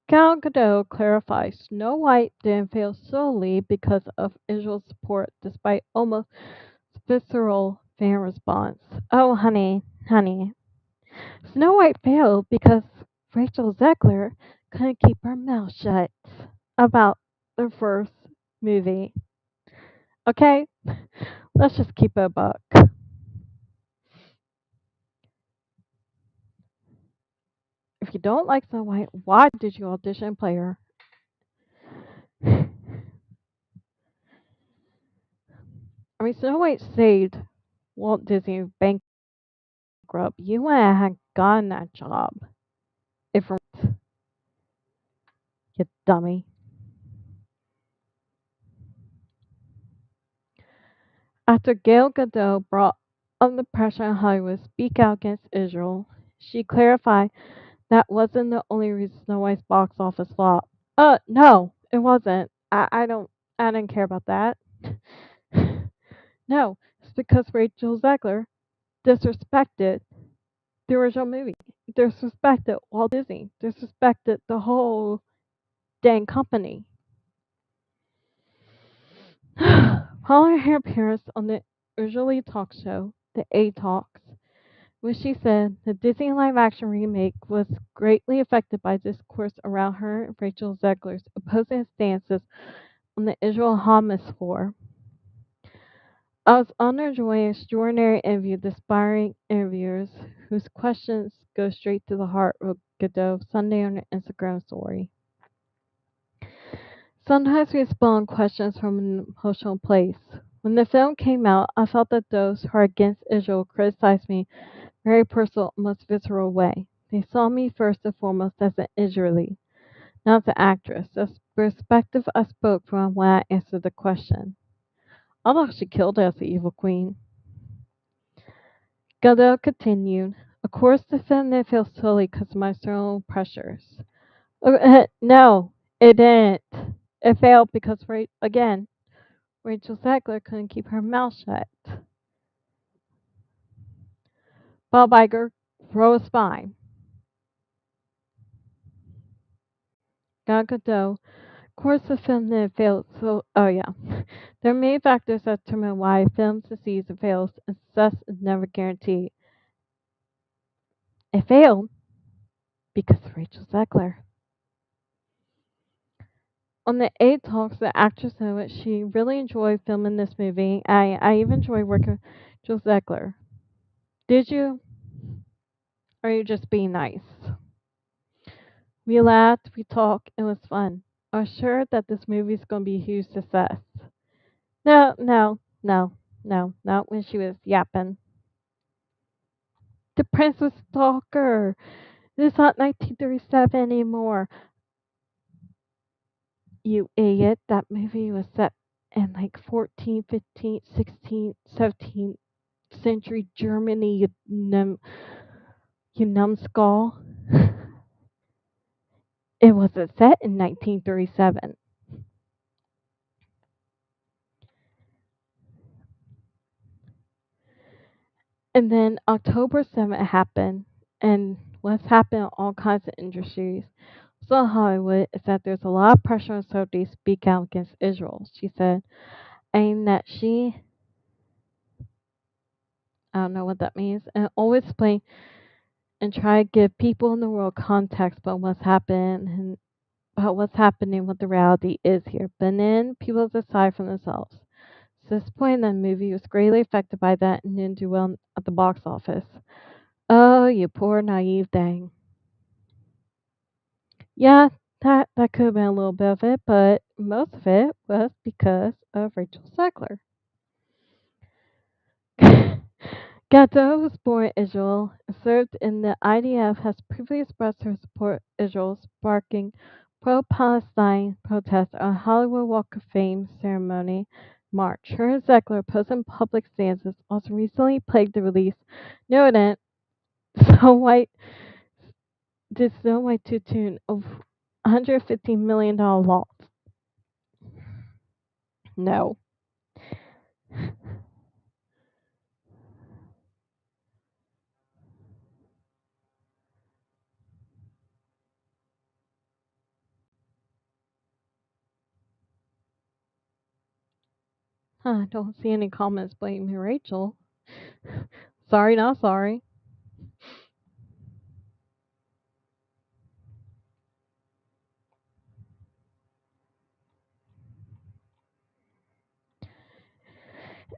Gal Gadot clarifies Snow White didn't fail solely because of Israel's support, despite almost visceral fan response. Oh, honey, Snow White failed because Rachel Zegler couldn't keep her mouth shut about the first movie. Okay? Let's just keep it a buck. If you don't like Snow White, why did you audition and play her? I mean, Snow White saved Walt Disney bankrupt. You wouldn't have gotten that job if you dummy. After Gal Gadot brought up the pressure on Hollywood to speak out against Israel, she clarified that wasn't the only reason Snow White's box office flop. No, it wasn't. I didn't care about that. No, it's because Rachel Zegler disrespected the original movie, disrespected Walt Disney, disrespected the whole dang company. Following her appearance on the usually talk show, The A Talks, where she said the Disney live action remake was greatly affected by discourse around her and Rachel Zegler's opposing stances on the Israel Hamas war. I was honored to join an extraordinary interview with inspiring interviewers whose questions go straight to the heart, wrote Godot Sunday on her Instagram story. Sometimes we respond questions from an emotional place. When the film came out, I felt that those who are against Israel criticized me in a very personal, almost visceral way. They saw me first and foremost as an Israeli, not as an actress. The perspective I spoke from when I answered the question. I thought she killed it as the evil queen. Gadot continued. Of course, the film didn't feel silly because of my external pressures. No, it didn't. It failed because, again, Rachel Zegler couldn't keep her mouth shut. Bob Iger, throw a spine. Gal Gadot, of course the film didn't fail, so, oh yeah. There are many factors that determine why a film succeeds or fails, and success is never guaranteed. It failed because of Rachel Zegler. On the A Talks, the actress said that she really enjoyed filming this movie. I even enjoyed working with Rachel Zegler. Did you? Or are you just being nice? We laughed, we talked, it was fun. I was sure that this movie is going to be a huge success. No, not when she was yapping. The Prince was a stalker. It's not 1937 anymore. You idiot. That movie was set in like 14th, 15th, 16th, 17th century Germany, you numbskull. It wasn't set in 1937. And then October 7th happened, and what's happened in all kinds of industries. So Hollywood is that there's a lot of pressure on Saudi to speak out against Israel, she said, and that I don't know what that means, and always explain and try to give people in the world context about what's happened and about what's happening, what the reality is here. But then people decide for themselves. So this point, the movie was greatly affected by that and didn't do well at the box office. Oh, you poor naive thing. Yeah, that could have been a little bit of it, but most of it was because of Rachel Zegler. Gadot was born in Israel and served in the IDF, has previously expressed her support for Israel, sparking pro-Palestine protests at a Hollywood Walk of Fame ceremony March. Her and Zegler, opposing public stances, also recently plagued the release, noted so white did Snow White to a tune of $115 million loss. No. I don't see any comments blaming Rachel. Sorry, not sorry.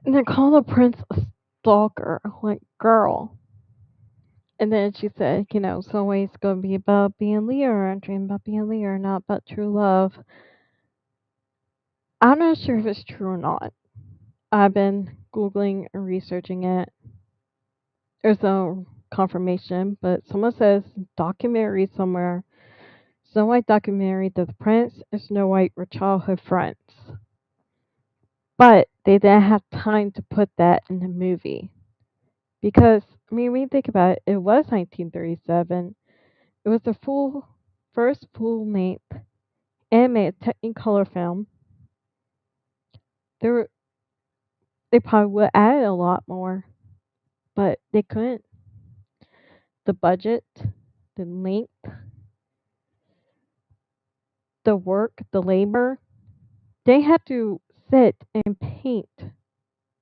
And they call the prince a stalker. Like, girl. And then she said, it's always going to be about being Lear and dream about being Lear, not about true love. I'm not sure if it's true or not. I've been Googling and researching it. There's no confirmation, but someone says documentary somewhere. Snow White documentary that the prince and Snow White were childhood friends. But they didn't have time to put that in the movie. Because, when you think about it, it was 1937. It was the first full length animated Technicolor film. There, they probably would add a lot more, but they couldn't. The budget, the length, the work, the labor, they had to sit and paint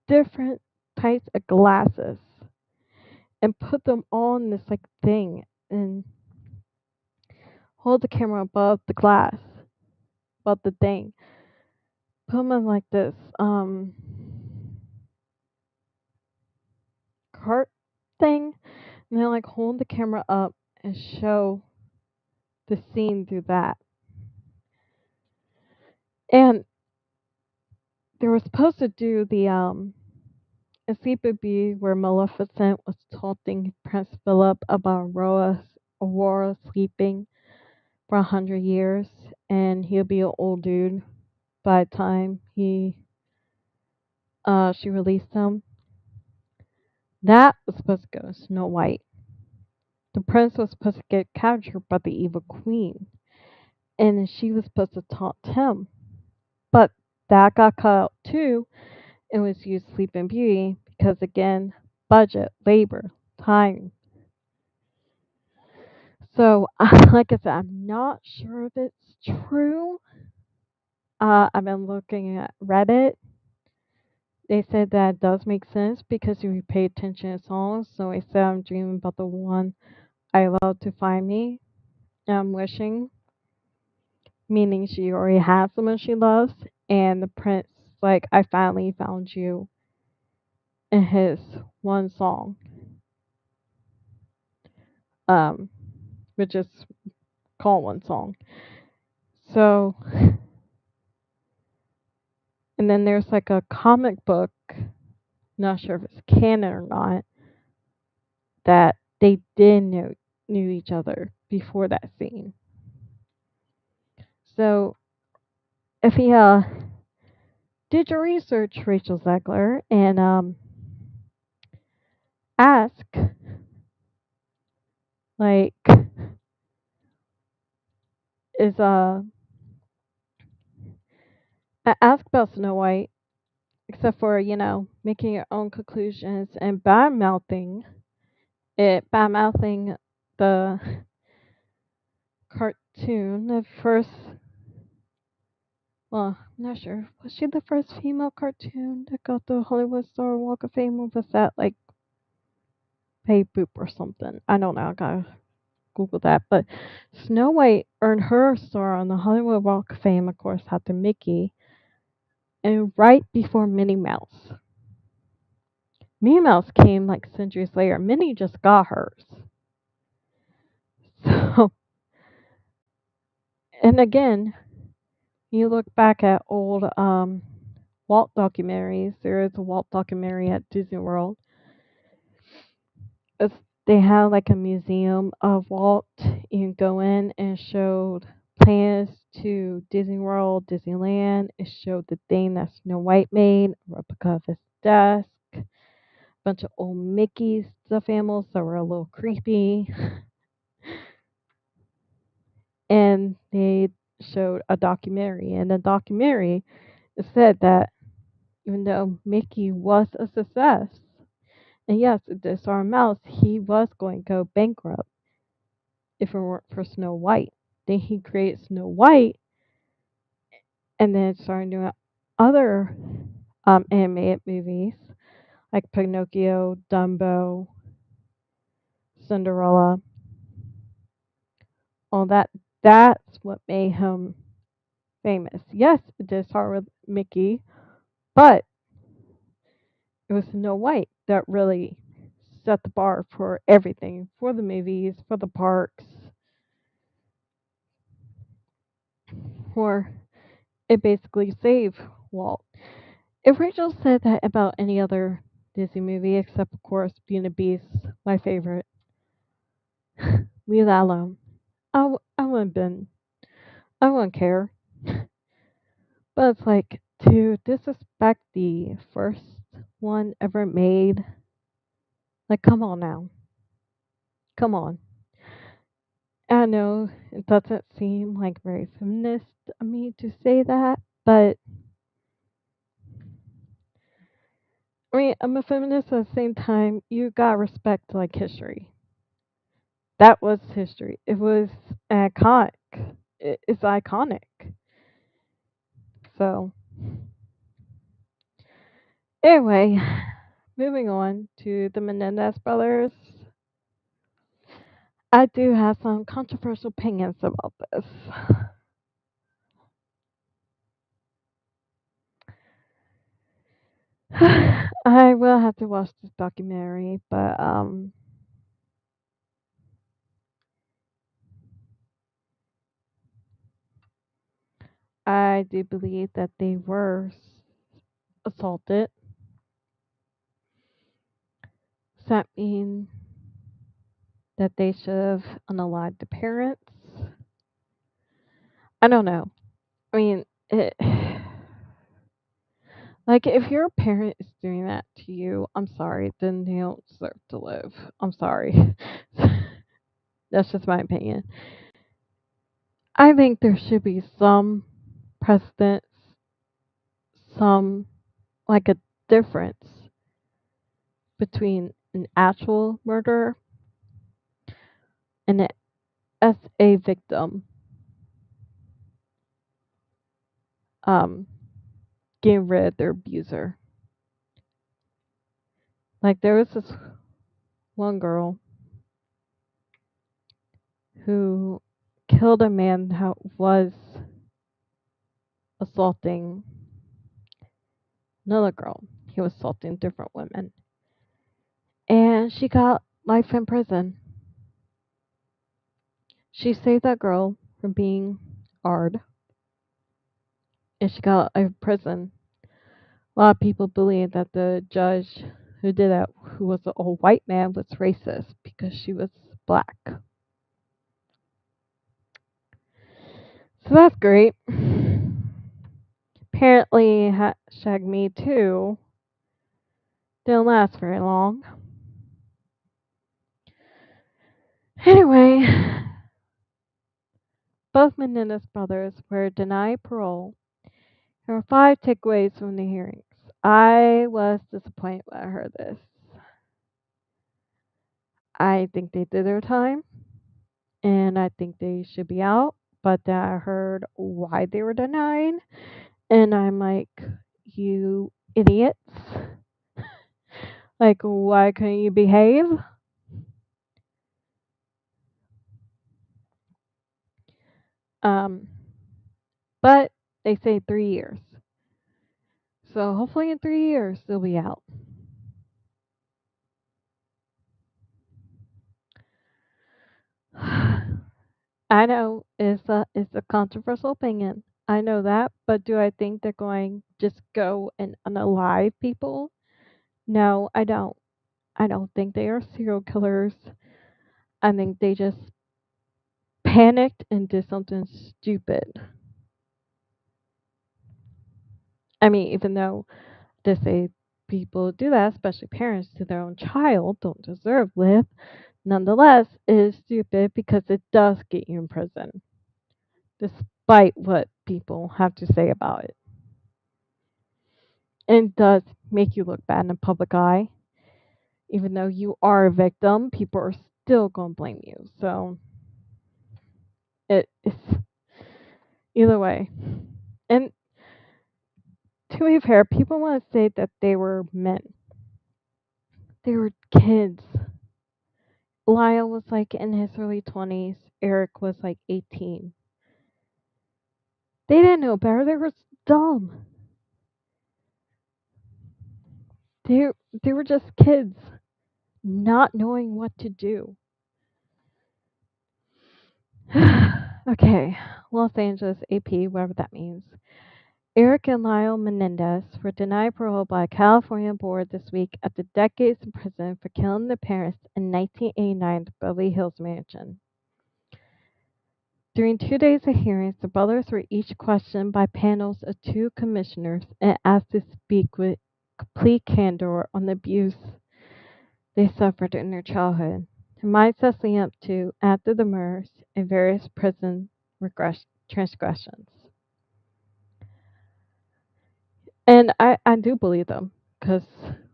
different types of glasses and put them on this like thing and hold the camera above the glass, above the thing. Put them in like this cart thing, and then like hold the camera up and show the scene through that. And they were supposed to do the a Sleeping Beauty where Maleficent was taunting Prince Philip about Aurora sleeping for 100 years, and he'll be an old dude by the time she released him. That was supposed to go to Snow White. The prince was supposed to get captured by the evil queen, and she was supposed to taunt him. But that got cut out too and was used Sleeping Beauty because again, budget, labor, time. So, like I said, I'm not sure if it's true. I've been looking at Reddit. They said that does make sense because if you pay attention to songs. So I said I'm dreaming about the one I love to find me. I'm wishing, meaning she already has someone she loves, and the prince like I finally found you in his one song, um, which is called one song. So, and then there's like a comic book, not sure if it's canon or not, that they did knew each other before that scene. So if you did your research, Rachel Zegler, and ask like is ask about Snow White, except for making your own conclusions and bad mouthing the cartoon, the first. Well, I'm not sure. Was she the first female cartoon that got the Hollywood Star Walk of Fame, or was that like Pay Boop or something? I don't know. I gotta Google that. But Snow White earned her star on the Hollywood Walk of Fame, of course, after Mickey, and right before Minnie Mouse. Minnie Mouse came like centuries later. Minnie just got hers. So, and again, you look back at old Walt documentaries. There is a Walt documentary at Disney World. It's, they have like a museum of Walt. You can go in and showed plans to Disney World, Disneyland. It showed the thing that Snow White made, a replica of his desk, a bunch of old Mickey stuffed animals that were a little creepy. and they showed a documentary. And the documentary said that even though Mickey was a success, and yes, the Star Mouse, he was going to go bankrupt if it weren't for Snow White. Then he created Snow White, and then started doing other animated movies like Pinocchio, Dumbo, Cinderella, all that. That's what made him famous. Yes, it did start with Mickey, but it was Snow White that really set the bar for everything, for the movies, for the parks, for it basically saved Walt. If Rachel said that about any other Disney movie, except of course Beauty and the Beast, my favorite, leave that alone. I wouldn't been, I wouldn't care. But it's like to disrespect the first one ever made. Like, come on now, come on. I know it doesn't seem like very feminist of me to say that, but I mean, I'm a feminist at the same time. You gotta respect like history. That was history. It was iconic. It's iconic. So anyway, moving on to the Menendez brothers. I do have some controversial opinions about this. I will have to watch this documentary, but I do believe that they were assaulted. Does that mean that they should have unalived the parents? I don't know. I mean, like if your parent is doing that to you, I'm sorry, then they don't deserve to live. I'm sorry. That's just my opinion. I think there should be some precedence, some like a difference between an actual murder and as a victim um, getting rid of their abuser. Like there was this one girl who killed a man that was assaulting another girl. He was assaulting different women. And she got life in prison. She saved that girl from being hard, and she got life in prison. A lot of people believe that the judge who did that, who was an old white man, was racist because she was black. So that's great. Apparently, hashtag Me Too didn't last very long. Anyway, both Menendez brothers were denied parole. There were 5 takeaways from the hearings. I was disappointed when I heard this. I think they did their time, and I think they should be out. But then I heard why they were denied, and I'm like, you idiots! Like, why couldn't you behave? Um, but they say 3 years, so hopefully in 3 years they'll be out. I know it's a controversial opinion. I know that, but do I think they're going to just go and unalive people? No, I don't. I don't think they are serial killers. I think they just panicked and did something stupid. I mean, even though they say people do that, especially parents to their own child, don't deserve live, nonetheless, it is stupid because it does get you in prison. despite what people have to say about it. And it does make you look bad in the public eye. Even though you are a victim, people are still going to blame you. So it's either way. And to be fair, people want to say that they were men. They were kids. Lyle was like in his early 20s. Eric was like 18. They didn't know better. They were dumb. They, they were just kids, not knowing what to do. Okay, Los Angeles AP, whatever that means. Eric and Lyle Menendez were denied parole by a California board this week after decades in prison for killing their parents in 1989 at the Beverly Hills mansion. During 2 days of hearings, the brothers were each questioned by panels of two commissioners and asked to speak with complete candor on the abuse they suffered in their childhood, their mindsets leading up to, after the murders, and various prison transgressions. And I do believe them because,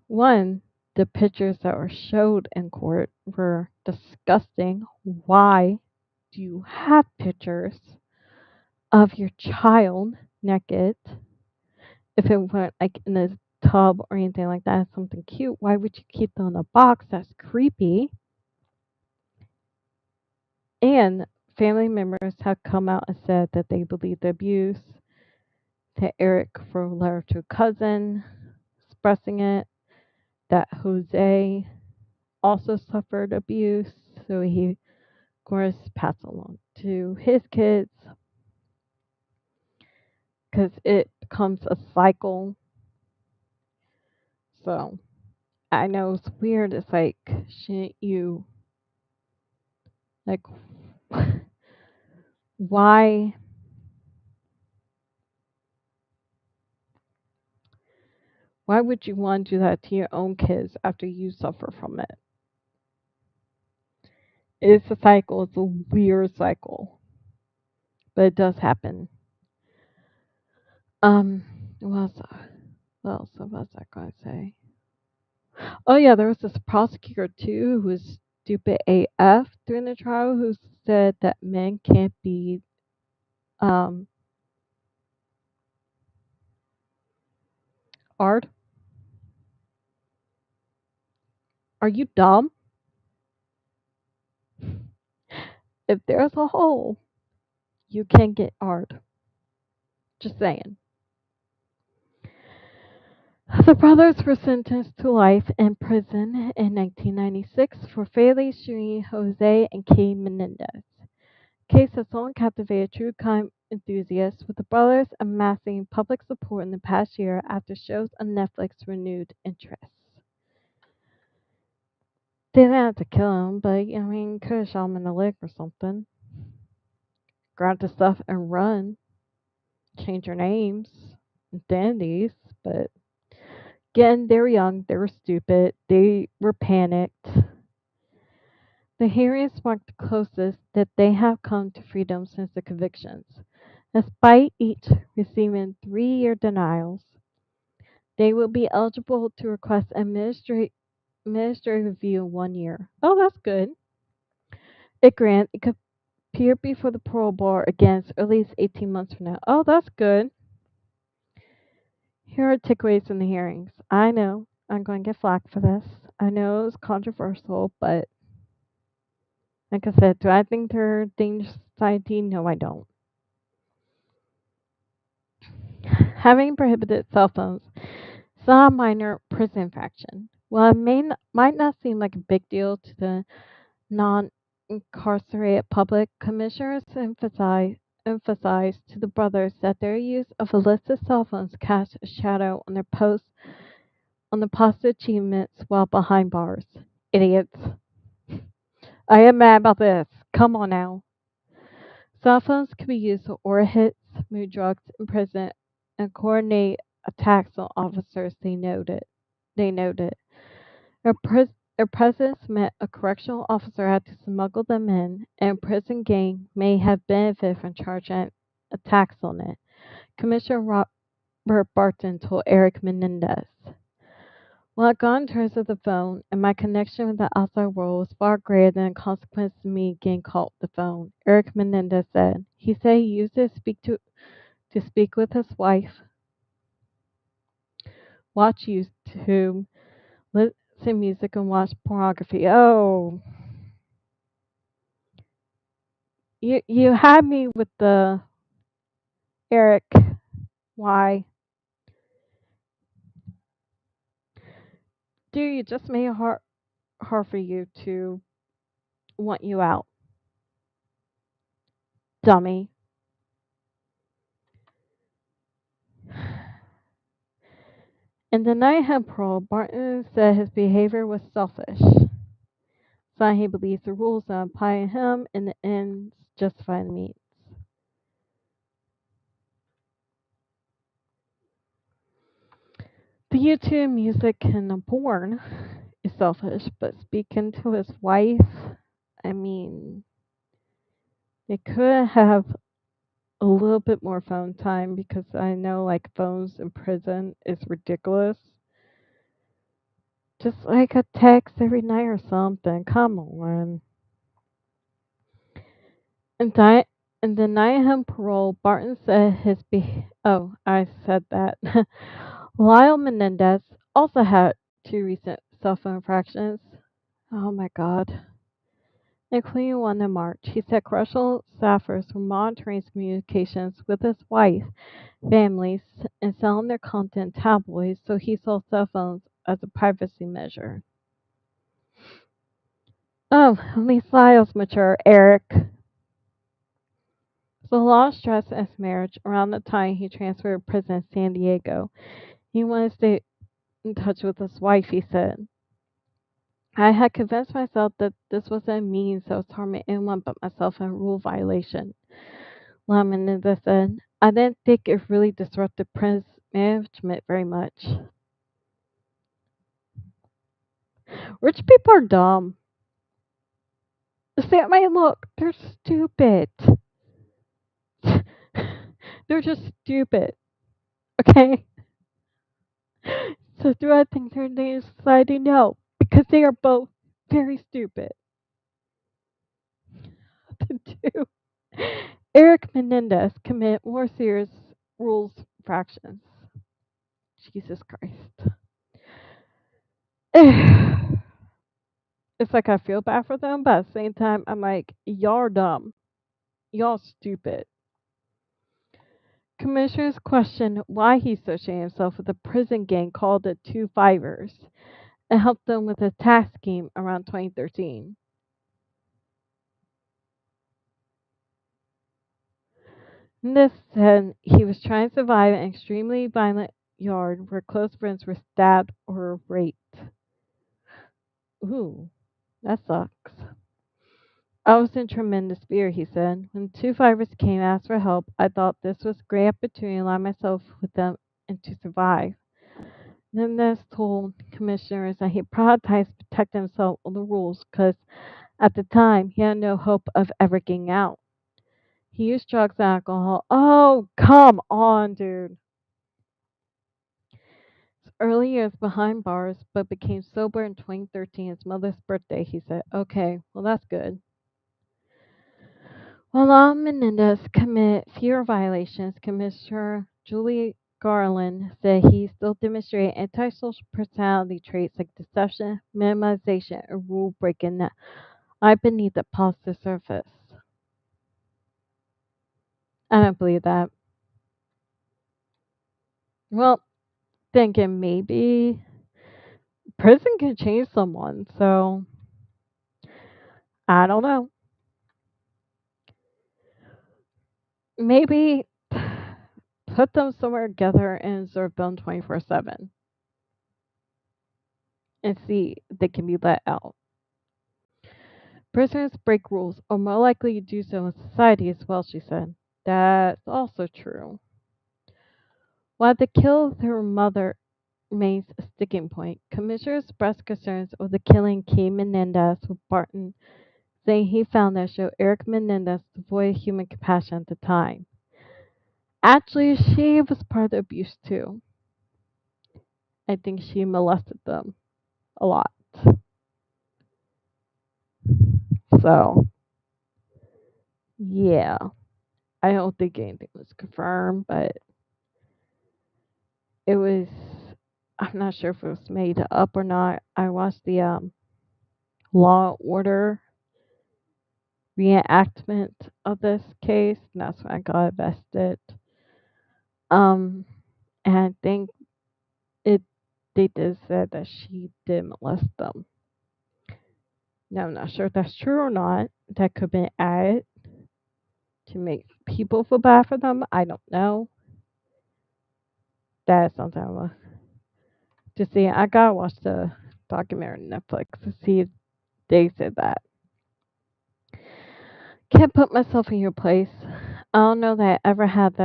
one, the pictures that were showed in court were disgusting. Why do you have pictures of your child naked? If it weren't like in a tub or anything like that, something cute, why would you keep them in a box? That's creepy. And family members have come out and said that they believe the abuse, that Eric wrote a letter to a cousin expressing it, that Jose also suffered abuse, so he, of course, passed along to his kids because it becomes a cycle. So I know it's weird. It's like, shouldn't you, like, why? Why would you want to do that to your own kids after you suffer from it? It's a cycle. It's a weird cycle, but it does happen. Um, what else? What else was I going to say? Oh yeah, there was this prosecutor too who was stupid AF during the trial who said that men can't be um art. Are you dumb? If there's a hole, you can get art. Just saying. The brothers were sentenced to life in prison in 1996 for fatally shooting Jose and Kay Menendez. Case has long captivated true crime enthusiasts, with the brothers amassing public support in the past year after shows on Netflix renewed interest. They didn't have to kill him, but I mean, could have shot him in the leg or something. Grab the stuff and run. Change their names, identities, but again, they were young, they were stupid, they were panicked. The hearings marked the closest that they have come to freedom since the convictions. Despite each receiving 3-year denials, they will be eligible to request administrative review in 1 year. Oh, that's good. If granted, it could appear before the parole board again as early as 18 months from now. Oh, that's good. Here are takeaways from the hearings. I know I'm going to get flack for this. I know it's controversial, but like I said, do I think they're a dangerous society? No, I don't. Having prohibited cell phones is not a minor prison infraction. While it might not seem like a big deal to the non-incarcerated public, commissioners emphasized to the brothers that their use of illicit cell phones cast a shadow on their posts on the positive achievements while behind bars. Idiots. I am mad about this. Come on now. Cell phones can be used to order hits, move drugs in prison, and coordinate attacks on officers. They noted. Their presence meant a correctional officer had to smuggle them in, and a prison gang may have benefited from a tax on it. Commissioner Robert Barton told Eric Menendez. Well, I got in terms of the phone, and my connection with the outside world was far greater than the consequence of me getting caught with the phone. Eric Menendez said. He said he used it to speak with his wife, watch YouTube, listen to music, and watch pornography. Oh, you had me with the Eric. Why? Dude, you just made it hard for you to want you out, dummy. In the night had parole, Barton said his behavior was selfish. So he believes the rules that apply to him and the ends justify the means. The YouTube music and the porn is selfish, but speaking to his wife, I mean, they could have a little bit more phone time because I know like phones in prison is ridiculous. Just like a text every night or something. Come on. And di- and denying him parole, Barton said oh, I said that. Lyle Menendez also had two recent cell phone infractions. Oh my god. Including one in March. He said correctional staffers were monitoring his communications with his wife, families, and selling their content in tabloids, so he saw cell phones as a privacy measure. Oh, at least Lyle's mature, Eric. So a lot of stress in his marriage around the time he transferred to prison in San Diego. He wanted to stay in touch with his wife, he said. I had convinced myself that this was a means that was harming anyone but myself in a rule violation. Menendez said, I didn't think it really disrupted prison management very much. Rich people are dumb. See, at my look, they're stupid. They're just stupid. Okay? So do I think they're in today's society? No. Because they are both very stupid. To do. Eric Menendez commit more serious rules infractions. Jesus Christ. It's like I feel bad for them, but at the same time, I'm like, y'all are dumb. Y'all stupid. Commissioners questioned why he associated himself with a prison gang called the Two Fivers and helped them with a tax scheme around 2013. This said he was trying to survive an extremely violent yard where close friends were stabbed or raped. Ooh, that sucks. I was in tremendous fear, he said. When two fivers came and asked for help, I thought this was a great opportunity to align myself with them and to survive. Menendez told commissioners that he prioritized protecting himself on the rules because at the time he had no hope of ever getting out. He used drugs and alcohol. Oh, come on, dude. Early years behind bars, but became sober in 2013, his mother's birthday. He said, okay, well, that's good. While Menendez committed fewer violations, Commissioner Julie Garland said he still demonstrated antisocial personality traits like deception, minimization, and rule breaking that lie beneath the positive surface. I don't believe that. Well, thinking maybe prison can change someone, so I don't know. Maybe put them somewhere together and serve them 24/7 and see if they can be let out. Prisoners break rules are more likely to do so in society as well, she said. That's also true. While the kill of her mother remains a sticking point, commissioners expressed concerns over the killing of Kay Menendez with Barton, saying he found that showed Eric Menendez devoid of human compassion at the time. Actually, she was part of the abuse too. I think she molested them a lot. So, yeah. I don't think anything was confirmed, but it was. I'm not sure if it was made up or not. I watched the Law and Order reenactment of this case, and that's when I got invested. Um, and I think it they did say that she did molest them. Now I'm not sure if that's true or not. That could be added to make people feel bad for them. I don't know. That's something I want to see. I gotta watch the documentary on Netflix to see if they said that. Can't put myself in your place. I don't know that I ever had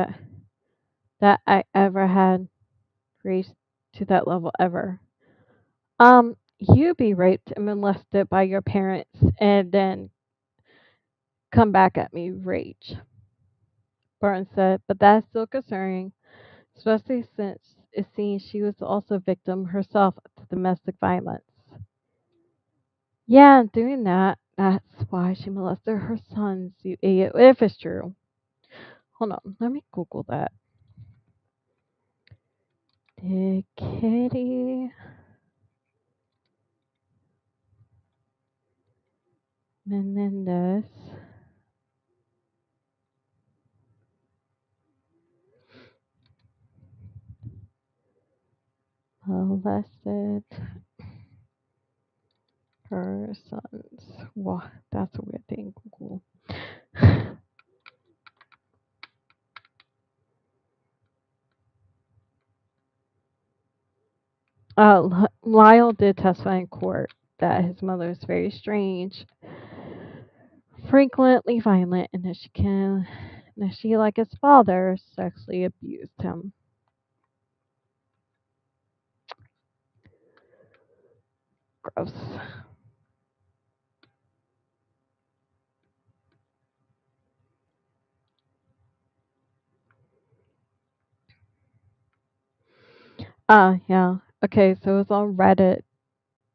that I ever had raised to that level ever. You be raped and molested by your parents and then come back at me rage. Burton said, but that's still concerning, especially since it seems she was also a victim herself to domestic violence. Yeah, doing that. That's why she molested her sons, you idiot. If it's true. Hold on, let me Google that. Did Kitty Menendez molested her sons? Wow, that's a weird thing. Google. Lyle did testify in court that his mother is very strange, frequently violent, and that she, like his father, sexually abused him. Gross. Yeah. Okay, so it was on Reddit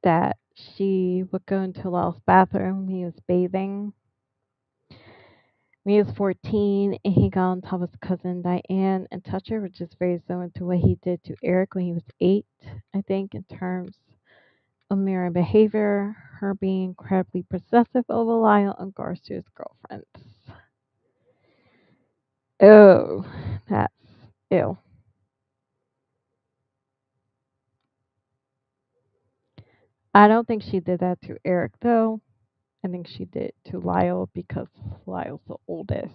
that she would go into Lyle's bathroom when he was bathing. When he was 14, and he got on top of his cousin Diane and touched her, which is very similar to what he did to Eric when he was 8, I think, in terms of mirroring behavior, her being incredibly possessive over Lyle in regards to his girlfriends. Oh, that's ew. I don't think she did that to Eric, though. I think she did it to Lyle because Lyle's the oldest.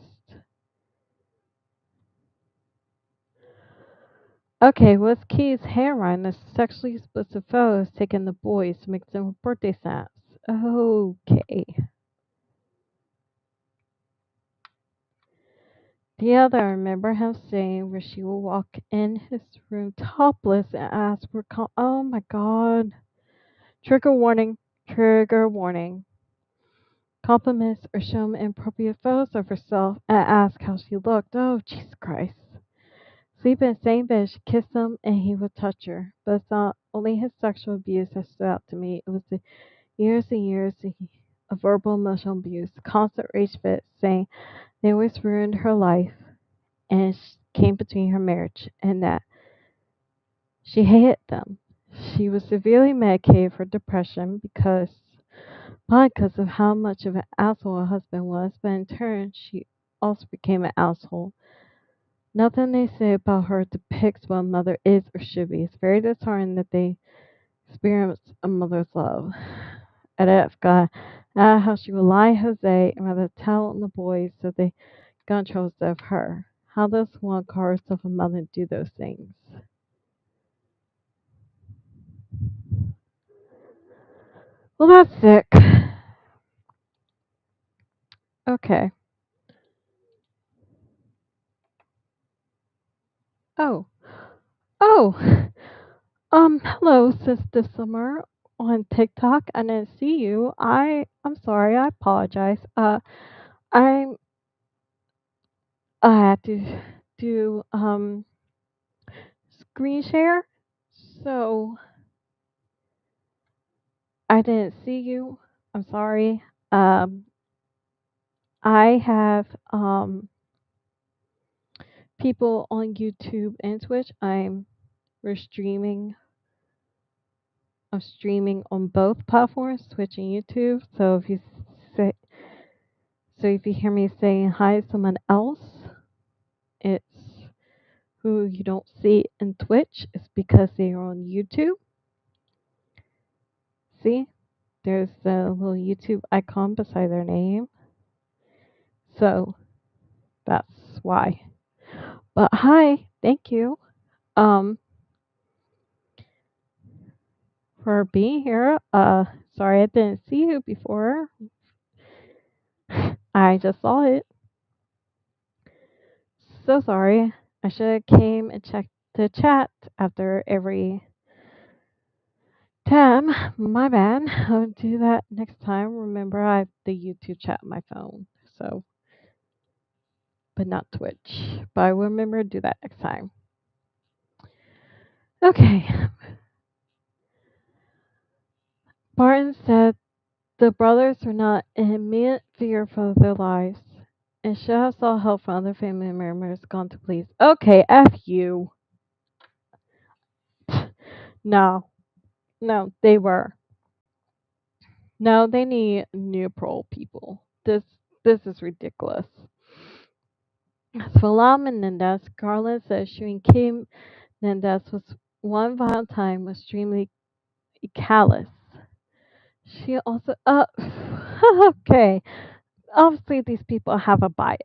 Okay, was Key's hairline the sexually explicit photos taken the boys to make them birthday snaps? Okay. The other, I remember him saying where she will walk in his room topless and ask for oh my god. Trigger warning. Trigger warning. Compliments or show him inappropriate photos of herself and ask how she looked. Oh, Jesus Christ. Sleep in the same bed, she kissed him and he would touch her. But it's not only his sexual abuse that stood out to me. It was the years and years of verbal emotional abuse, constant rage fits, saying they always ruined her life and came between her marriage and that she hated them. She was severely medicated for depression probably because of how much of an asshole her husband was, but in turn, she also became an asshole. Nothing they say about her depicts what a mother is or should be. It's very disheartening that they experience a mother's love. Edith got how she would lie Jose and rather tell on the boys so they got in trouble instead of her. How does one call herself a mother and do those things? Well, that's sick. Okay. Oh. Oh. Hello, Sister Summer on TikTok. I didn't see you. I'm sorry. I apologize. I'm I had to. do screen share. So I didn't see you. I'm sorry. Um, I have people on YouTube and Twitch. We're streaming. I'm streaming on both platforms, Twitch and YouTube. Say, so if you hear me saying hi to someone else, it's who you don't see in Twitch. It's because they are on YouTube. See, there's the little YouTube icon beside their name. So that's why. But hi, thank you um for being here. Sorry I didn't see you before. I just saw it. So sorry. I should have came and checked the chat after every time. My bad. I'll do that next time. Remember, I have the YouTube chat on my phone. So, but not Twitch. But I will remember to do that next time. Okay. Barton said the brothers were not in immediate fear for their lives and should have sought help from other family members gone to police. Okay, F you. No. No, they were. No, they need new parole people. This is ridiculous. For Menendez, Garland says shooting Kim Menendez was one violent time was extremely callous. She also okay. Obviously these people have a bias.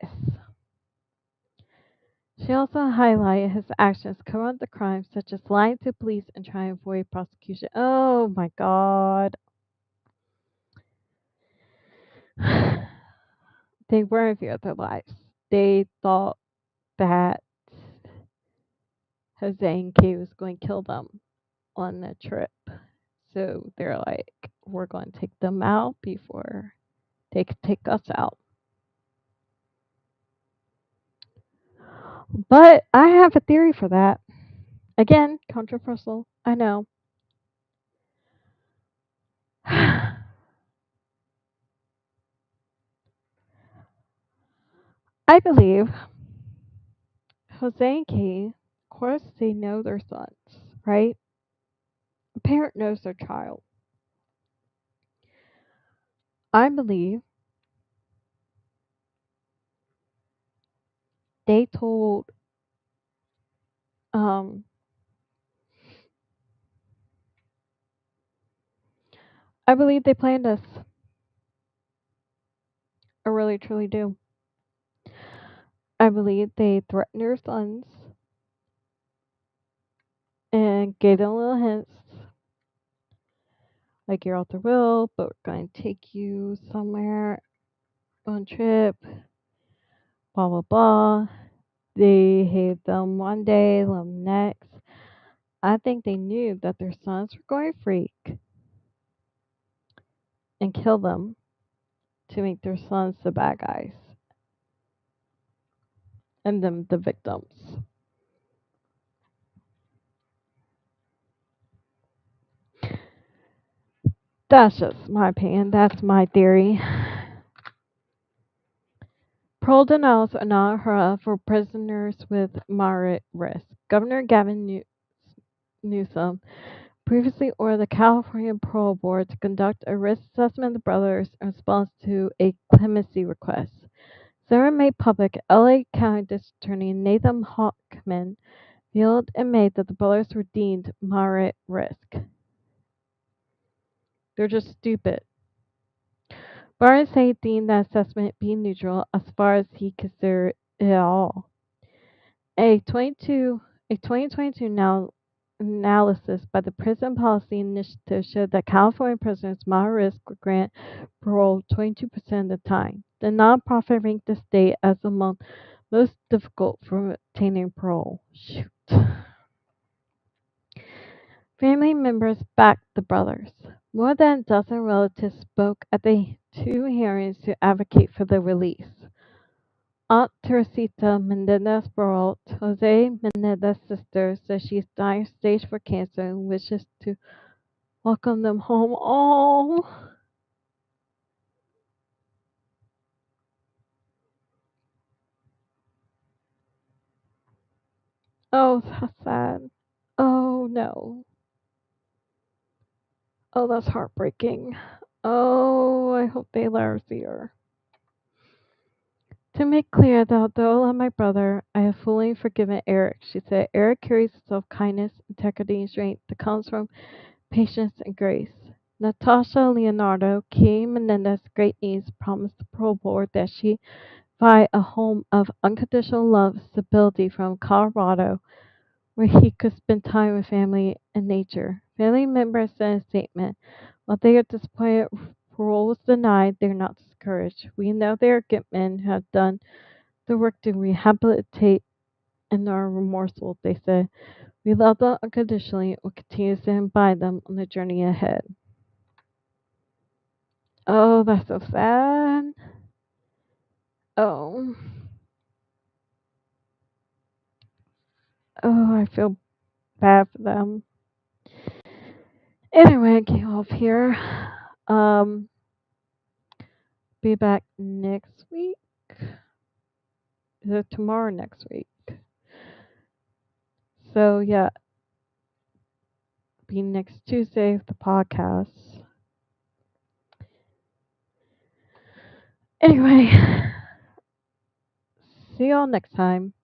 She also highlighted his actions cover the crimes such as lying to police and trying to avoid prosecution. Oh my god. They weren't fear of their lives. They thought that Jose and Kay was going to kill them on the trip. So they're like, we're going to take them out before they could take us out. But I have a theory for that. Again, controversial. I know. I believe Jose and Kay, of course, they know their sons, right? A parent knows their child. I believe they told um I believe they planned this. I really truly do. I believe they threatened their sons and gave them little hints like you're out the will, but we're going to take you somewhere on trip, blah blah blah. They hate them one day, them next. I think they knew that their sons were going to freak and kill them to make their sons the bad guys and them the victims. That's just my opinion. That's my theory. Parole denials are not heard of for prisoners with moderate risk. Governor Gavin Newsom previously ordered the California Parole Board to conduct a risk assessment of the brothers in response to a clemency request. Sarah made public LA County District Attorney Nathan Hochman revealed in May that the brothers were deemed moderate risk. They're just stupid. Barnes said he deemed that assessment being neutral as far as he considered it at all. A 2022 analysis by the Prison Policy Initiative showed that California prisoners moderate risk were granted parole 22% of the time. The nonprofit ranked the state as among most difficult for obtaining parole. Shoot. Family members backed the brothers. More than a dozen relatives spoke at the two hearings to advocate for their release. Aunt Teresita Menendez Baralt, Jose Menendez's sister, says she's dying stage for cancer and wishes to welcome them home. Oh, that's sad. Oh no. Oh, that's heartbreaking. Oh, I hope they let her see her. To make clear that although I love my brother, I have fully forgiven Eric, she said. Eric carries himself kindness, integrity, and strength that comes from patience and grace. Natasha Leonardo, King Menendez's great niece, promised the parole board that she buy a home of unconditional love and stability from Colorado where he could spend time with family and nature. Family members said in a statement, while they are disappointed parole was denied, they are not discouraged. We know they are good men who have done the work to rehabilitate and are remorseful, they said. We love them unconditionally and will continue to stand by them on the journey ahead. Oh, that's so sad. Oh. Oh, I feel bad for them. Anyway, get off here. Um, be back next week. Is it tomorrow next week? So yeah, be next Tuesday with the podcast. Anyway, see y'all next time.